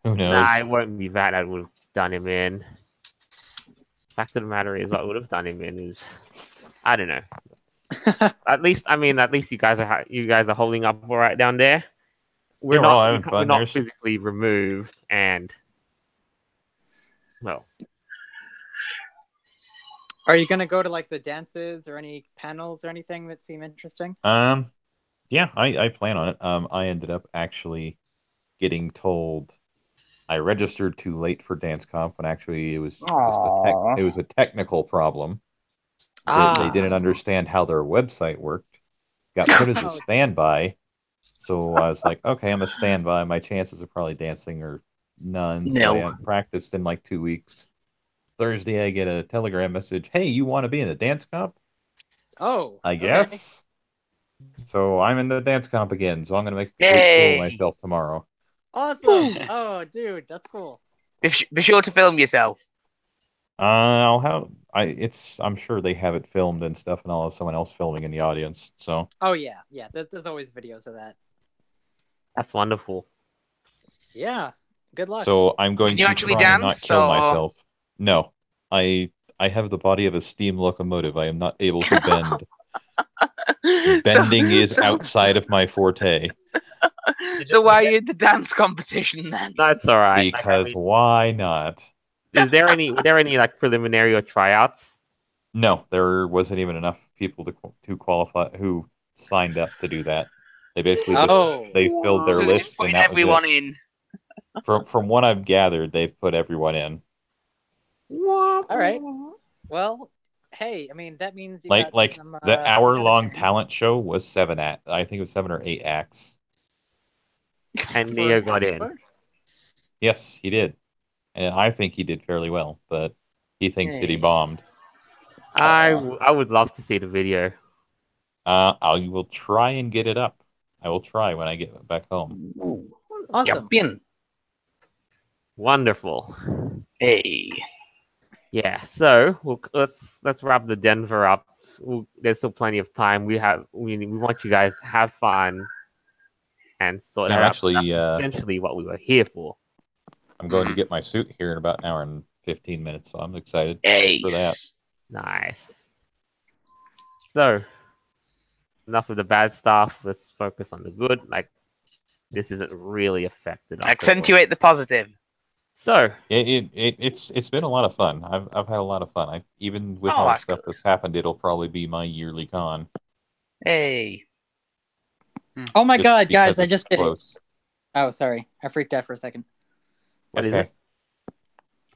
Who knows? Nah, it won't be that would have done him in. Fact of the matter is, what would have done him in is, I don't know. at least you guys are holding up all right down there. We're not physically removed, and well. Are you gonna go to like the dances or any panels or anything that seem interesting? Yeah, I plan on it. I ended up actually getting told I registered too late for dance comp when actually it was just a technical problem. They didn't understand how their website worked. Got put as a standby. So I was like, okay, I'm a standby. My chances of probably dancing are none. So I haven't practiced in like 2 weeks. Thursday, I get a Telegram message. Hey, you want to be in the dance comp? Oh, I guess. So I'm in the dance comp again. So I'm going to make a fool of myself tomorrow. Awesome. Oh, dude, that's cool. Be sure to film yourself. I'm sure they have it filmed and stuff, and I'll have someone else filming in the audience. So. Oh yeah. There's always videos of that. That's wonderful. Yeah. Good luck. So I'm going to try and not kill myself. No, I have the body of a steam locomotive. I am not able to bend. Bending is outside of my forte. So why are you in the dance competition then? That's all right. Because why not? Were there any like preliminary or tryouts? No, there wasn't even enough people to qualify who signed up to do that. They basically they filled their list and that was everyone in. From what I've gathered, they've put everyone in. All right. Well, hey, I mean that means you like got some, the hour-long talent show was 7 acts. I think it was 7 or 8 acts. And Neo got in. Yes, he did, and I think he did fairly well. But he thinks that he bombed. I would love to see the video. I will try and get it up. I will try when I get back home. Awesome. Wonderful. Hey. Yeah, so let's wrap the Denver up. There's still plenty of time. We want you guys to have fun and sort out. That's essentially what we were here for. I'm going to get my suit here in about an hour and 15 minutes, so I'm excited for that. Nice. So, enough of the bad stuff. Let's focus on the good. Like, this isn't really affected us. Accentuate the positive. So it's been a lot of fun. I've had a lot of fun. Even with all the stuff that's happened, it'll probably be my yearly con. Hey. Oh my god, guys! I just did it. Oh, sorry, I freaked out for a second. What is it?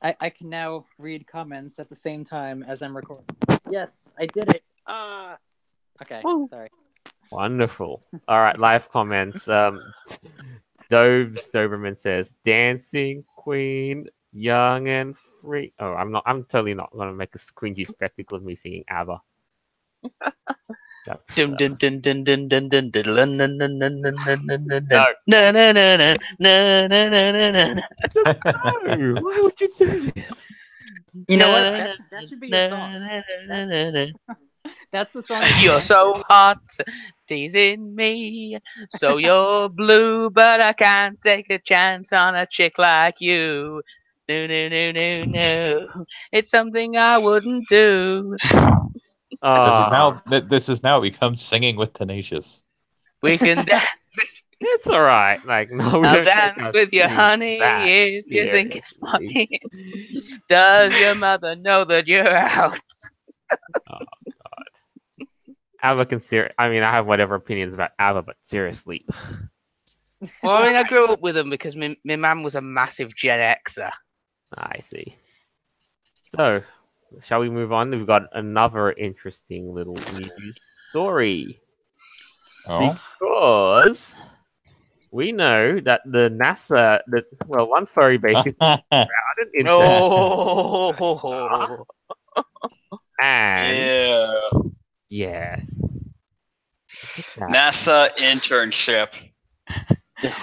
I can now read comments at the same time as I'm recording. Yes, I did it. Okay, sorry. Wonderful. All right, live comments. Doberman says, "Dancing Queen, young and free." Oh, I'm totally not gonna make a cringy spectacle of me singing ABBA. Dun dun dun dun dun dun dun dun dun dun dun dun. Why would you do this? You know what? That should be your song. That's the song. You're so hot, teasing me. So you're blue, but I can't take a chance on a chick like you. No. It's something I wouldn't do. This is now become singing with Tenacious. We can dance. It's all right. Like, no, I'll dance with you, honey, if you think it's funny. Does your mother know that you're out? Oh God. ABBA I have whatever opinions about ABBA, but seriously. Well, I mean, I grew up with them because my mum was a massive Gen Xer. I see. So, shall we move on? We've got another interesting little news story. Oh. Because we know that the NASA, one furry basically found an internship. And yes, NASA internship.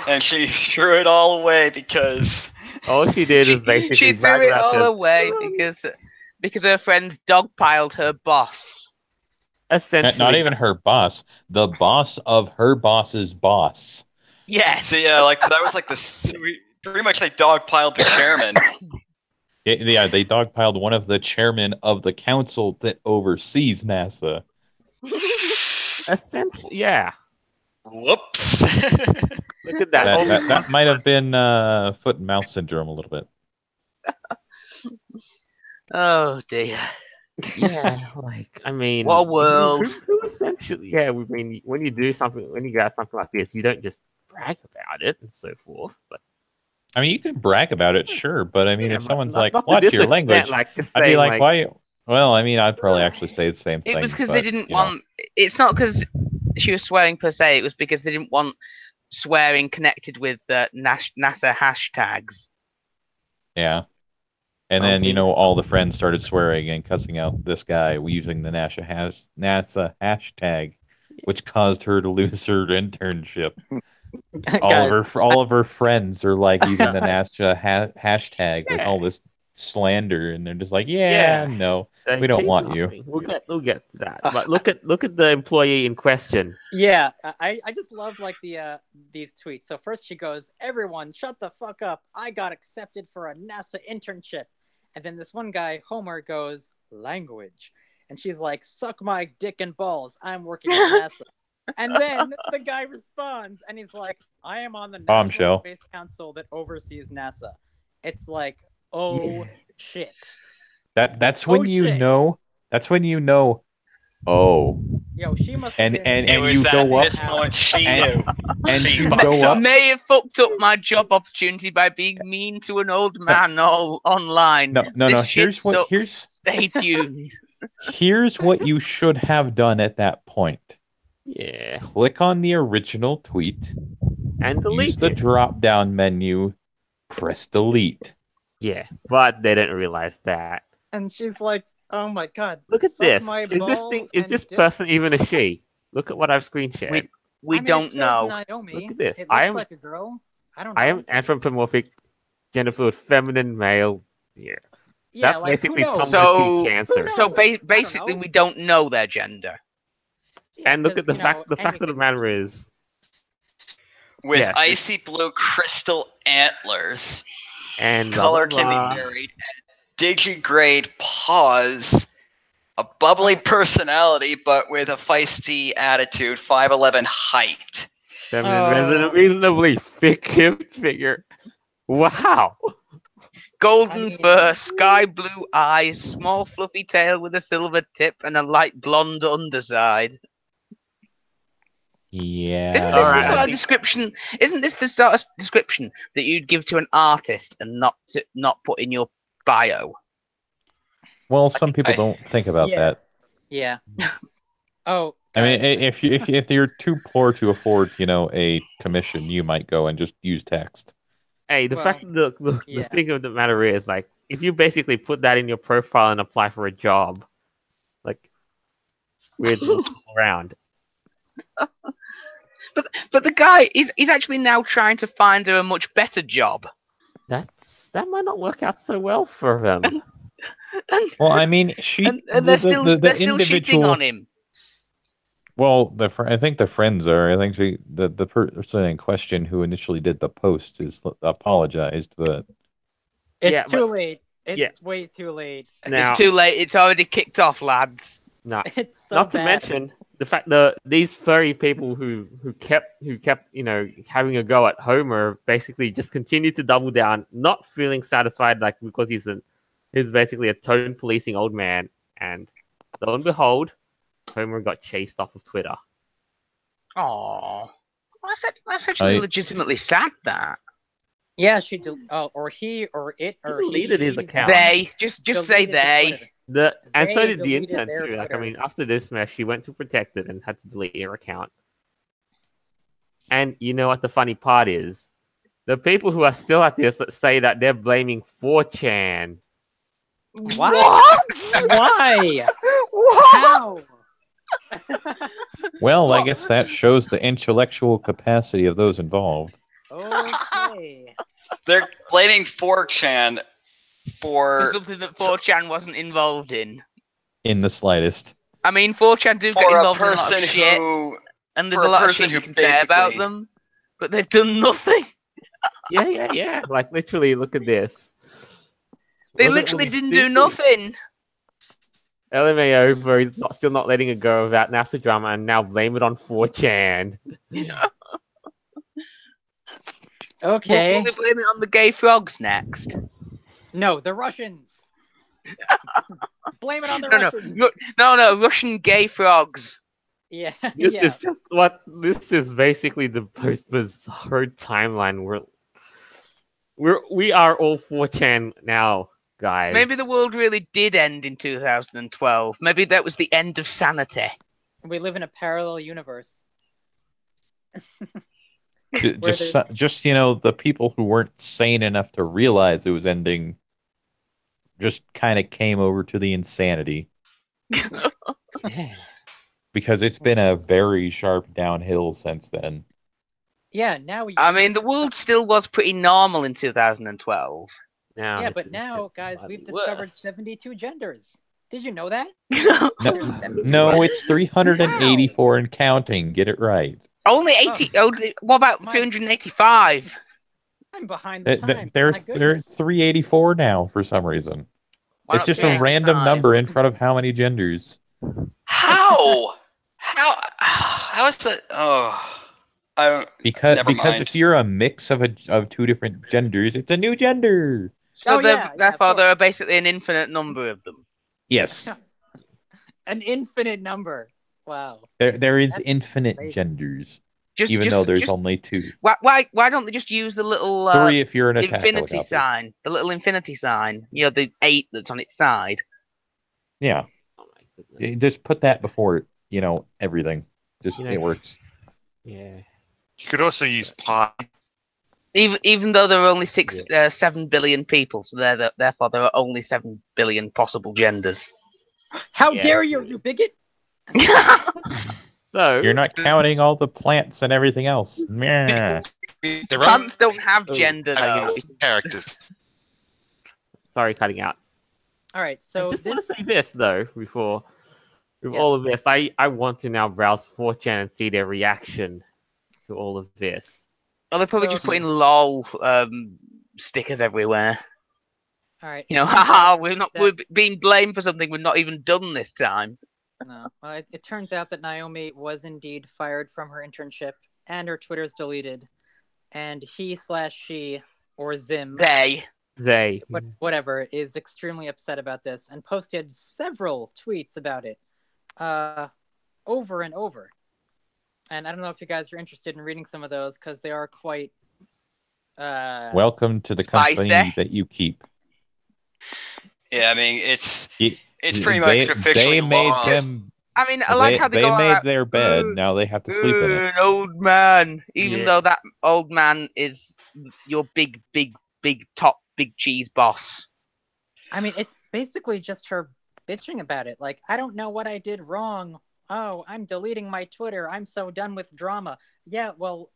And she threw it all away because all she did was basically she threw it all away because her friends dogpiled her boss. Essentially, not even her boss, the boss of her boss's boss. Yes. So yeah, like that was like pretty much they dogpiled the chairman. Yeah, they dogpiled one of the chairmen of the council that oversees NASA. Essentially, yeah. Whoops. Look at that. That might have been foot and mouth syndrome a little bit. Oh dear. Yeah, like I mean, what a world. Who essentially, yeah. I mean, when you do something, when you got something like this, you don't just brag about it and so forth. But I mean, you can brag about it, sure, but I mean, if someone's like, not "Watch your extent, language," like, I'd be like, "Why?" Well, I mean, I'd probably actually say the same thing. It was because they didn't want. It's not because she was swearing per se. It was because they didn't want swearing connected with NASA hashtags. Yeah. And then, all the friends started swearing and cussing out this guy using the NASA hashtag, which caused her to lose her internship. all of her friends are like using the NASA hashtag with all this slander, and they're just like, no, we don't want you. We'll get to that. But look at the employee in question. Yeah, I just love like these tweets. So first she goes, "Everyone, shut the fuck up! I got accepted for a NASA internship." And then this one guy, Homer, goes, "Language," and she's like, "Suck my dick and balls! I'm working at NASA." And then the guy responds, and he's like, "I am on the National Space Council that oversees NASA." It's like, shit. That's when know. That's when you know. Oh. Yo, she must. And you go up. And you go up. May have fucked up my job opportunity by being mean to an old man all online. No. Stay tuned. Here's what you should have done at that point. Yeah. Click on the original tweet and delete use the drop-down menu, press delete. Yeah, but they didn't realize that. And she's like, "Oh my god, look at this! Is this person even a she? Look at what I've screen shared. We don't know. Naomi. Look at this. It looks like a girl. I don't know. I am anthropomorphic, gender fluid, feminine, male. Yeah. That's like, basically cancer. So basically, we don't know their gender. Yeah, and look at the fact. The fact of the matter is, with icy blue crystal antlers, and color can be varied. Digigrade paws, a bubbly personality, but with a feisty attitude. 5'11" height. Feminine, reasonably thick figure. Wow. Golden fur, sky blue eyes, small fluffy tail with a silver tip, and a light blonde underside. Yeah. Isn't this the sort of description that you'd give to an artist and not put in your bio? Well, some people don't think about that. Yeah. Oh. I mean, if you're too poor to afford, a commission, you might go and just use text. Hey, the thing of the matter is, like, if you basically put that in your profile and apply for a job, like, weird around. But the guy he's actually now trying to find her a much better job. That might not work out so well for them. Well, I mean, they're still shitting on him. Well, I think the friends are. I think the person in question who initially did the post is apologized, but it's too late. It's way too late. Now, it's too late. It's already kicked off, lads. It's so not bad. To mention the fact that these furry people who kept having a go at Homer basically just continued to double down, not feeling satisfied, like, because he's basically a tone policing old man, and lo and behold, Homer got chased off of Twitter. Aww. That's actually legitimately sad. That. Yeah, she or he or it or he deleted his account. They just say they. And so did the intern too. Like, I mean, after this mess, she went to protect it and had to delete her account. And you know what the funny part is? The people who are still at this say that they're blaming 4chan. What? Why? How? Well, I guess that shows the intellectual capacity of those involved. Okay. They're blaming 4chan for something that 4chan wasn't involved in. In the slightest. I mean, 4chan do get involved in a lot of shit, and there's a lot of shit you can say about them, but they've done nothing. Yeah. Like, literally, look at this. They literally didn't do nothing. LMAO for still not letting it go about NASA drama and now blame it on 4chan. Yeah. Okay. Will they blame it on the gay frogs next? No, the Russians. Blame it on the Russians. No, Russian gay frogs. Yeah. This is basically the most bizarre timeline. We are all 4chan now, guys. Maybe the world really did end in 2012. Maybe that was the end of sanity. We live in a parallel universe. Just the people who weren't sane enough to realize it was ending just kind of came over to the insanity. Because it's been a very sharp downhill since then. Yeah, now the world still was pretty normal in 2012. Yeah, but now, guys, we've discovered 72 genders. Did you know that? No, it's 384 and counting. Get it right. Only 80. What about 385? I'm behind the time. They're 384 now for some reason. It's just a random number in front of how many genders. How? How is that? Oh, because if you're a mix of two different genders, it's a new gender. So therefore, there are basically an infinite number of them. Yes. An infinite number. Wow. There is infinite genders, even though there's only two. Why don't they just use the little 3 if you're an infinity sign? The little infinity sign. The 8 that's on its side. Yeah. Oh my goodness. Just put that before everything. It works. Yeah. You could also use pi. Even though there are only 7 billion people, so therefore there are only 7 billion possible genders. How dare you bigot! So you're not counting all the plants and everything else. Plants don't have gender though. Characters. Sorry, cutting out. All right, so I just want to say this though before all of this. I want to now browse 4chan and see their reaction to all of this. Oh, they're probably just putting LOL stickers everywhere. All right. Haha, we're being blamed for something we've not even done this time. No. Well, it turns out that Naomi was indeed fired from her internship, and her Twitter's deleted. And he/she, or Zim, they, whatever, is extremely upset about this and posted several tweets about it, over and over. And I don't know if you guys are interested in reading some of those because they are quite. Welcome to the company that you keep. Yeah, I mean it's pretty much officially law. I like how they made their bed. Now they have to sleep in it. An old man, even though that old man is your big cheese boss. I mean, it's basically just her bitching about it. Like, I don't know what I did wrong. Oh, I'm deleting my Twitter. I'm so done with drama. Yeah, well,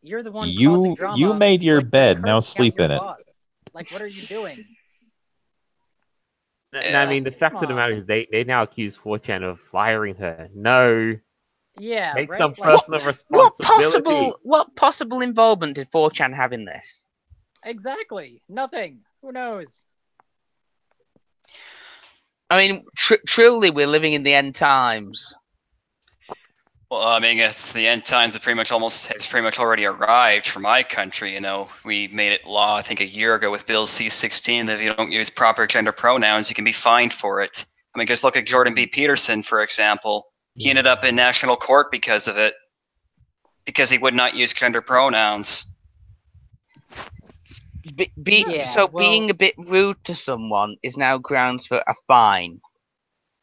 you're the one causing drama. You made your bed. Now sleep in it. Like, what are you doing? I mean, the fact of the matter is they now accuse 4chan of firing her. No. Yeah, Take some personal responsibility. What possible involvement did 4chan have in this? Exactly. Nothing. Who knows? I mean, truly, we're living in the end times. Well, I mean, it's the end times has pretty much already arrived for my country. We made it law, I think, a year ago with Bill C-16 that if you don't use proper gender pronouns, you can be fined for it. I mean, just look at Jordan B. Peterson, for example. He ended up in national court because of it. because he would not use gender pronouns. Being a bit rude to someone is now grounds for a fine.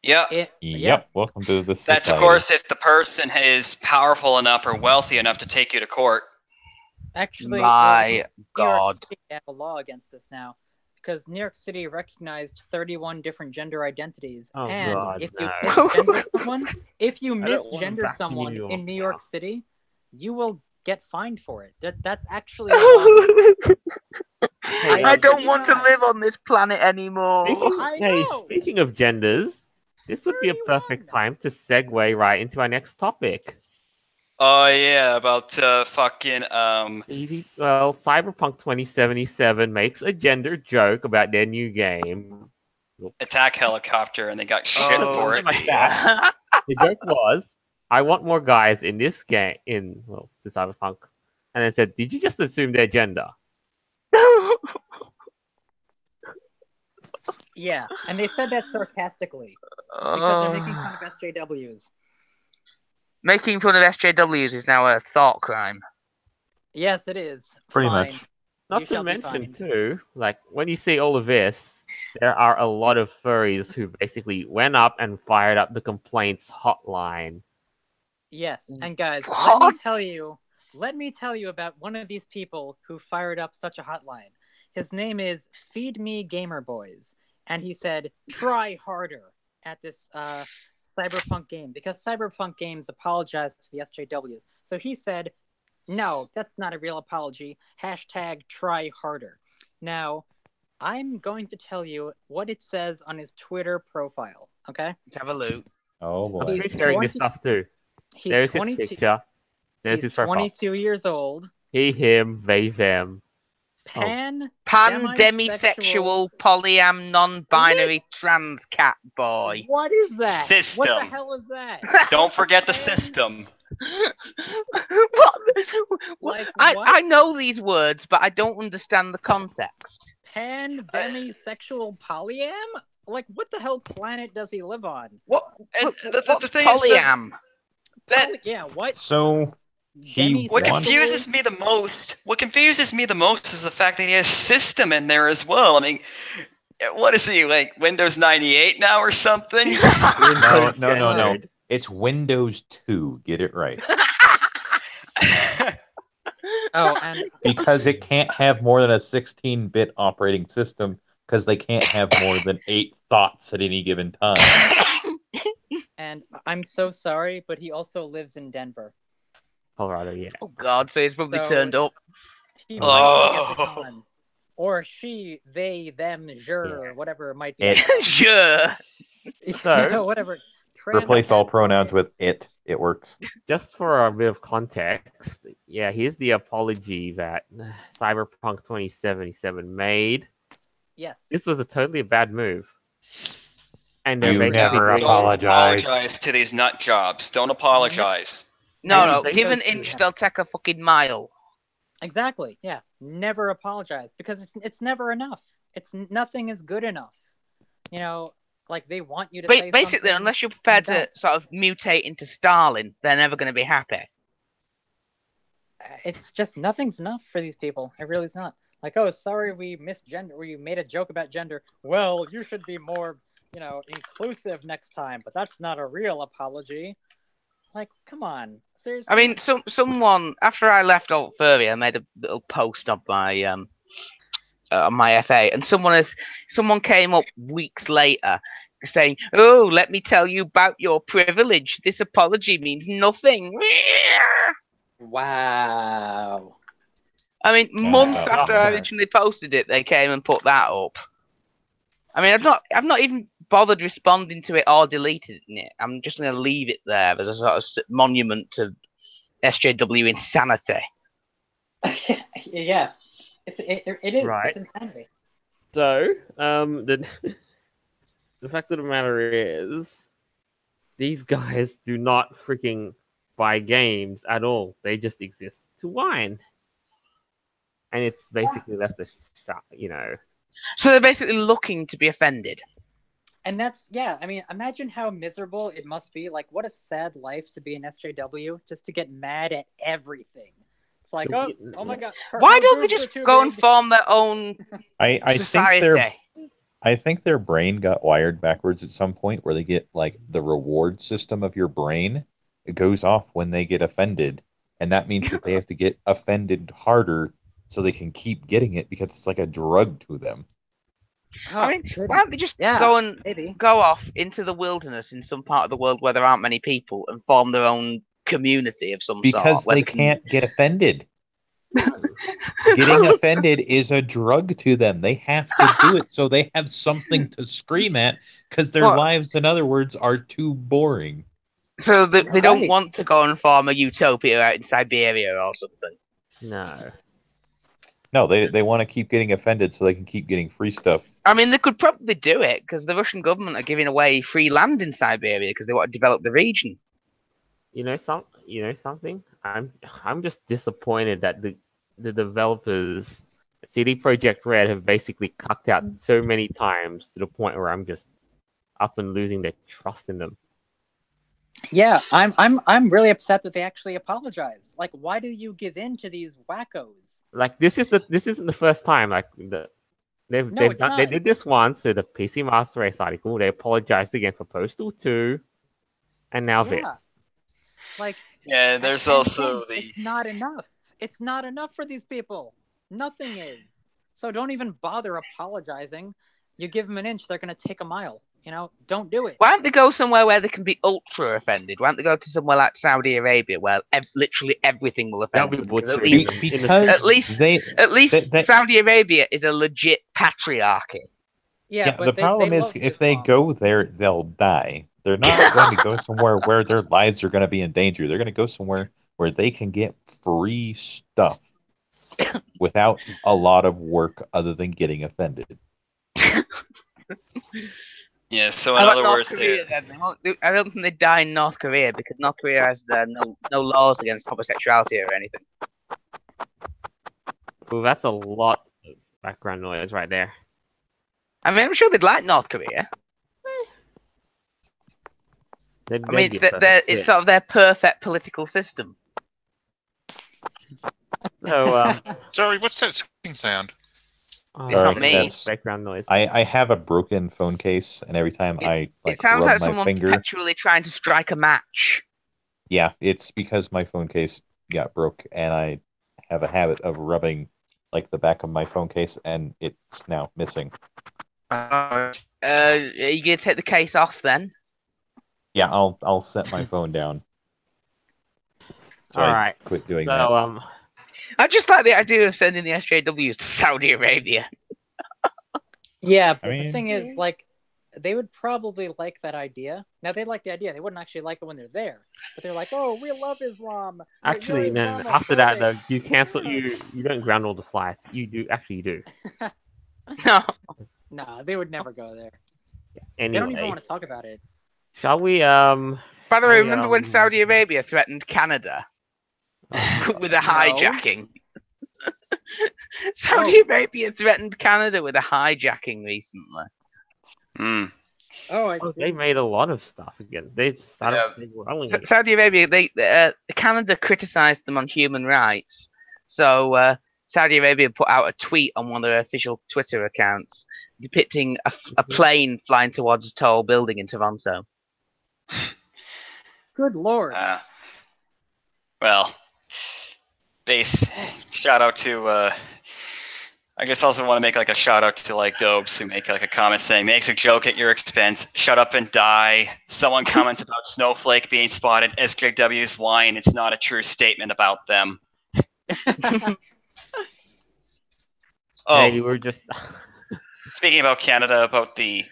Yeah. Yep. Welcome to the society. That's of course if the person is powerful enough or wealthy enough to take you to court. Actually, my God, New York City have a law against this now, because New York City recognized 31 different gender identities, and if you misgender someone, in New York City, you will get fined for it. That's actually. I don't want to live on this planet anymore. Speaking of genders, this would be a perfect time to segue right into our next topic. Oh yeah, about fucking Well, Cyberpunk 2077 makes a gender joke about their new game. Attack Helicopter, and they got shit for it. The joke was, I want more guys in this game, the Cyberpunk. And then said, did you just assume their gender? Yeah, and they said that sarcastically, because they're making fun of SJWs. Making fun of SJWs is now a thought crime. Yes, it is. Pretty much. Not to mention, too, like, when you see all of this, there are a lot of furries who basically went up and fired up the complaints hotline. Yes, and guys, let me tell you about one of these people who fired up such a hotline. His name is Feed Me Gamer Boys, and he said, try harder at this Cyberpunk game, because Cyberpunk games apologized to the SJWs. So he said, no, that's not a real apology. # try harder. Now, I'm going to tell you what it says on his Twitter profile, okay? Let's have a look. Oh, boy. He's sharing this stuff, too. He's 22. His picture. There's his profile. 22 years old. He, him, they, them. Demisexual, polyam, non-binary, trans cat boy. What is that? System. What the hell is that? Don't forget the system. What? I know these words, but I don't understand the context. Demisexual polyam? Like, what the hell planet does he live on? What's polyam? What? So... What confuses me the most is the fact that he has system in there as well. I mean, what is he, like Windows 98 now or something? No. It's Windows 2. Get it right. And because it can't have more than a 16-bit operating system, because they can't have more than 8 thoughts at any given time. And I'm so sorry, but he also lives in Denver. Colorado, yeah. Oh God, so he's probably turned up. He might be at the con. Or she, they, them, whatever it might be. Sure. So, whatever. Replace all pronouns with it. It works. Just for a bit of context, here's the apology that Cyberpunk 2077 made. Yes. This was a totally bad move. And you never apologize to these nut jobs. Don't apologize. No. Give an inch, they'll take a fucking mile. Exactly. Yeah. Never apologize, because it's never enough. Nothing is good enough. You know, like they want you to say basically, something, unless you're prepared to sort of mutate into Stalin, they're never going to be happy. It's just nothing's enough for these people. It really is not. Like, oh, sorry, we made a joke about gender. Well, you should be more, inclusive next time. But that's not a real apology. Like, come on, seriously. I mean, someone after I left Alt Furry, I made a little post on my FA, and someone came up weeks later saying, "Oh, let me tell you about your privilege. This apology means nothing." Wow. I mean, months after I originally posted it, they came and put that up. I mean, I've not even bothered responding to it or deleting it. I'm just going to leave it there as a sort of monument to SJW insanity. Yeah, it is. Right. It's insanity. So, the fact of the matter is, these guys do not freaking buy games at all. They just exist to whine. And it's basically left us, So they're basically looking to be offended. And that's, yeah, I mean, imagine how miserable it must be. Like, what a sad life to be an SJW, just to get mad at everything. It's like, oh my god. Why don't they just go and form their own society? I think their brain got wired backwards at some point where they get, like, the reward system of your brain. It goes off when they get offended. And that means that they have to get offended harder so they can keep getting it because it's like a drug to them. I mean, why don't they just go off into the wilderness in some part of the world where there aren't many people and form their own community of some sort? Because they can't get offended. Getting offended is a drug to them. They have to do it so they have something to scream at because their lives, in other words, are too boring. So they don't want to go and form a utopia out in Siberia or something? No, they want to keep getting offended so they can keep getting free stuff. I mean, they could probably do it because the Russian government are giving away free land in Siberia because they want to develop the region. You know something? I'm just disappointed that the developers, CD Projekt Red, have basically cucked out so many times to the point where I'm just up and losing their trust in them. Yeah, I'm really upset that they actually apologized. Like, why do you give in to these wackos? Like, this isn't the first time. Like, they did this once to the PC Master Race article. They apologized again for Postal 2, and now this. Like, yeah, there's also it's not enough. It's not enough for these people. Nothing is. So don't even bother apologizing. You give them an inch, they're going to take a mile. You know, don't do it. Why don't they go somewhere where they can be ultra offended? Why don't they go to somewhere like Saudi Arabia where literally everything will offend them? At least Saudi Arabia is a legit patriarchy. Yeah, but the problem is if they go there, they'll die. They're not going to go somewhere where their lives are going to be in danger. They're going to go somewhere where they can get free stuff without a lot of work other than getting offended. Yeah, so in other words, I don't think they die in North Korea because North Korea has no laws against homosexuality or anything. Well, that's a lot of background noise right there. I mean, I'm sure they'd like North Korea. I mean, it's sort of their perfect political system. So, sorry, what's that screeching sound? It's not me. Background noise. I have a broken phone case, and every time it sounds like someone perpetually trying to strike a match. Yeah, it's because my phone case got broke, and I have a habit of rubbing like the back of my phone case, and it's now missing. Are you gonna take the case off then? Yeah, I'll set my phone down. So all right, quit doing that. I just like the idea of sending the SJWs to Saudi Arabia. Yeah, but the thing is, like, they would probably like that idea. Now, they like the idea. They wouldn't actually like it when they're there. But they're like, oh, we love Islam. Actually, no, after that, though, you cancel. You don't ground all the flights. You do. Actually, you do. No, they would never go there. Anyway, they don't even want to talk about it. Shall we? By the way, remember when Saudi Arabia threatened Canada with a hijacking? Saudi Arabia threatened Canada with a hijacking recently. They made a lot of stuff again. They Saudi Arabia, Canada criticized them on human rights. So Saudi Arabia put out a tweet on one of their official Twitter accounts depicting a plane flying towards a tall building in Toronto. Good lord. Well, base shout out to I guess also want to make like a shout out to like Dobes who make like a comment saying makes a joke at your expense, shut up and die. Someone comments about Snowflake being spotted. SJW's wine. It's not a true statement about them. Hey, you were just speaking about Canada, about the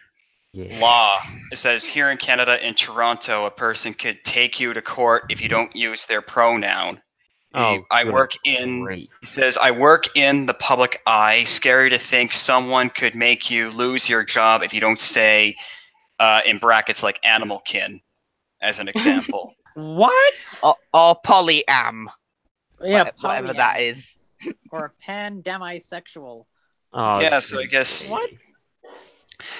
law. It says here in Canada, in Toronto, a person could take you to court if you don't use their pronoun. He says, I work in the public eye. Scary to think someone could make you lose your job if you don't say, in brackets, like animal kin, as an example. What? Or polyam. Yeah, whatever that is. Or a pan-demisexual. Yeah, so I guess... What?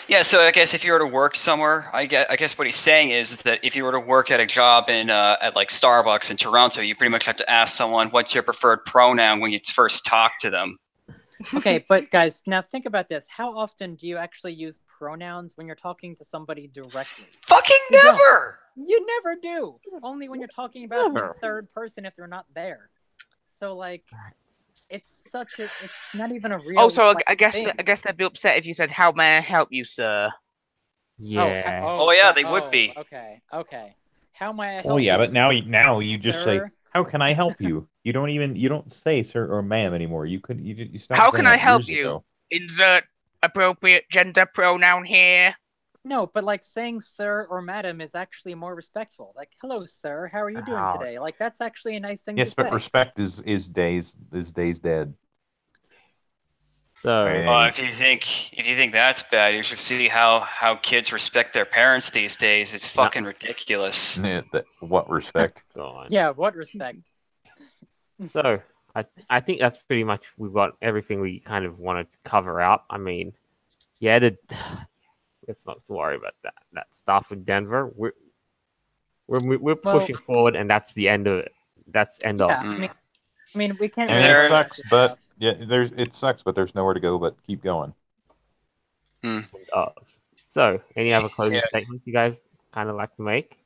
Yeah, so I guess if you were to work somewhere, I guess what he's saying is that if you were to work at a job at like Starbucks in Toronto, you pretty much have to ask someone what's your preferred pronoun when you first talk to them. Okay, but guys, now think about this. How often do you actually use pronouns when you're talking to somebody directly? Fucking never! You never do. Only when you're talking about the third person if they're not there. So, like, it's not even a real. Also, I guess they'd be upset if you said, "How may I help you, sir?" Yeah. Oh yeah, they would be. Okay. How may I help you? Oh yeah, but now you just say, "How can I help you?" You don't say sir or ma'am anymore. You stopped. How can I help you? Ago. Insert appropriate gender pronoun here. No, but like saying sir or madam is actually more respectful. Like, hello, sir, how are you doing today? Like, that's actually a nice thing to say. Yes, but respect is days dead. So if you think that's bad, you should see how kids respect their parents these days. It's fucking ridiculous. What respect? Yeah, what respect? So I think that's pretty much we've got everything we kind of wanted to cover out. I mean, yeah, let's not worry about that stuff with Denver. We're pushing forward, and that's the end of it. That's end of. I mean, we can't. It sucks, but it sucks, but there's nowhere to go but keep going. So, any other closing statements you guys kind of like to make,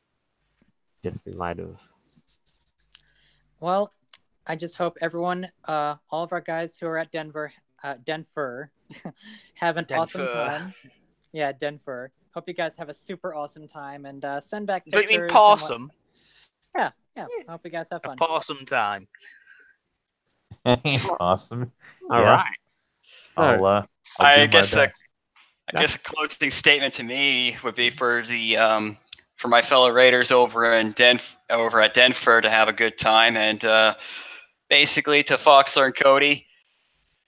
just in light of? Well, I just hope everyone, all of our guys who are at Denfur, have an awesome time. Yeah, Denfur. Hope you guys have a super awesome time and send back pictures. Do you mean possum? Yeah. Hope you guys have fun. Possum time. Awesome. All right. So I guess a closing statement to me would be for my fellow Raiders over at Denfur to have a good time, and basically to Foxler and Cody,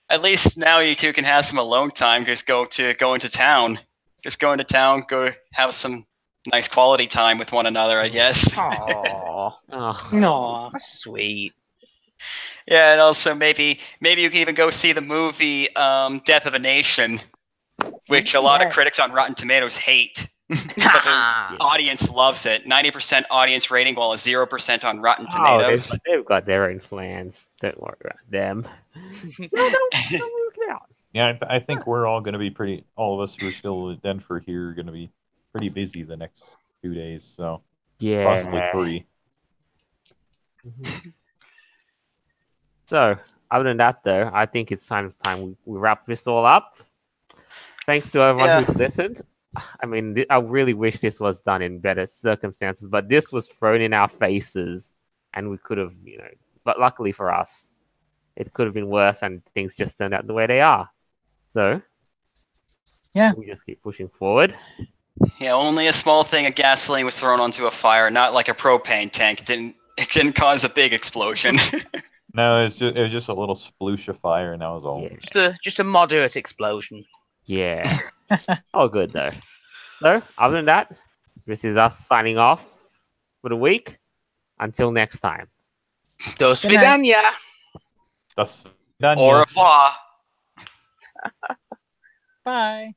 at least now you two can have some alone time. Just go into town. Just go into town. Go have some nice quality time with one another, I guess. Aww, that's sweet. Yeah, and also maybe you can even go see the movie Death of a Nation, which a lot of critics on Rotten Tomatoes hate. But the audience loves it. 90% audience rating, while a 0% on Rotten Tomatoes. They've got their own plans. Don't worry about them. Yeah, I think we're all going to be all of us who are still in Denver here are going to be pretty busy the next 2 days. So possibly 3. So, other than that, though, I think it's time we wrap this all up. Thanks to everyone who listened. I mean, I really wish this was done in better circumstances, but this was thrown in our faces, and we could have, but luckily for us, it could have been worse, and things just turned out the way they are. So, we just keep pushing forward. Yeah, only a small thing of gasoline was thrown onto a fire, not like a propane tank. It didn't cause a big explosion. No, it was just a little sploosh of fire, and that was all. Yeah. Just a moderate explosion. Yeah. All good, though. So, other than that, this is us signing off for the week. Until next time. Do svidaniya. Do svidaniya. Au revoir. Bye.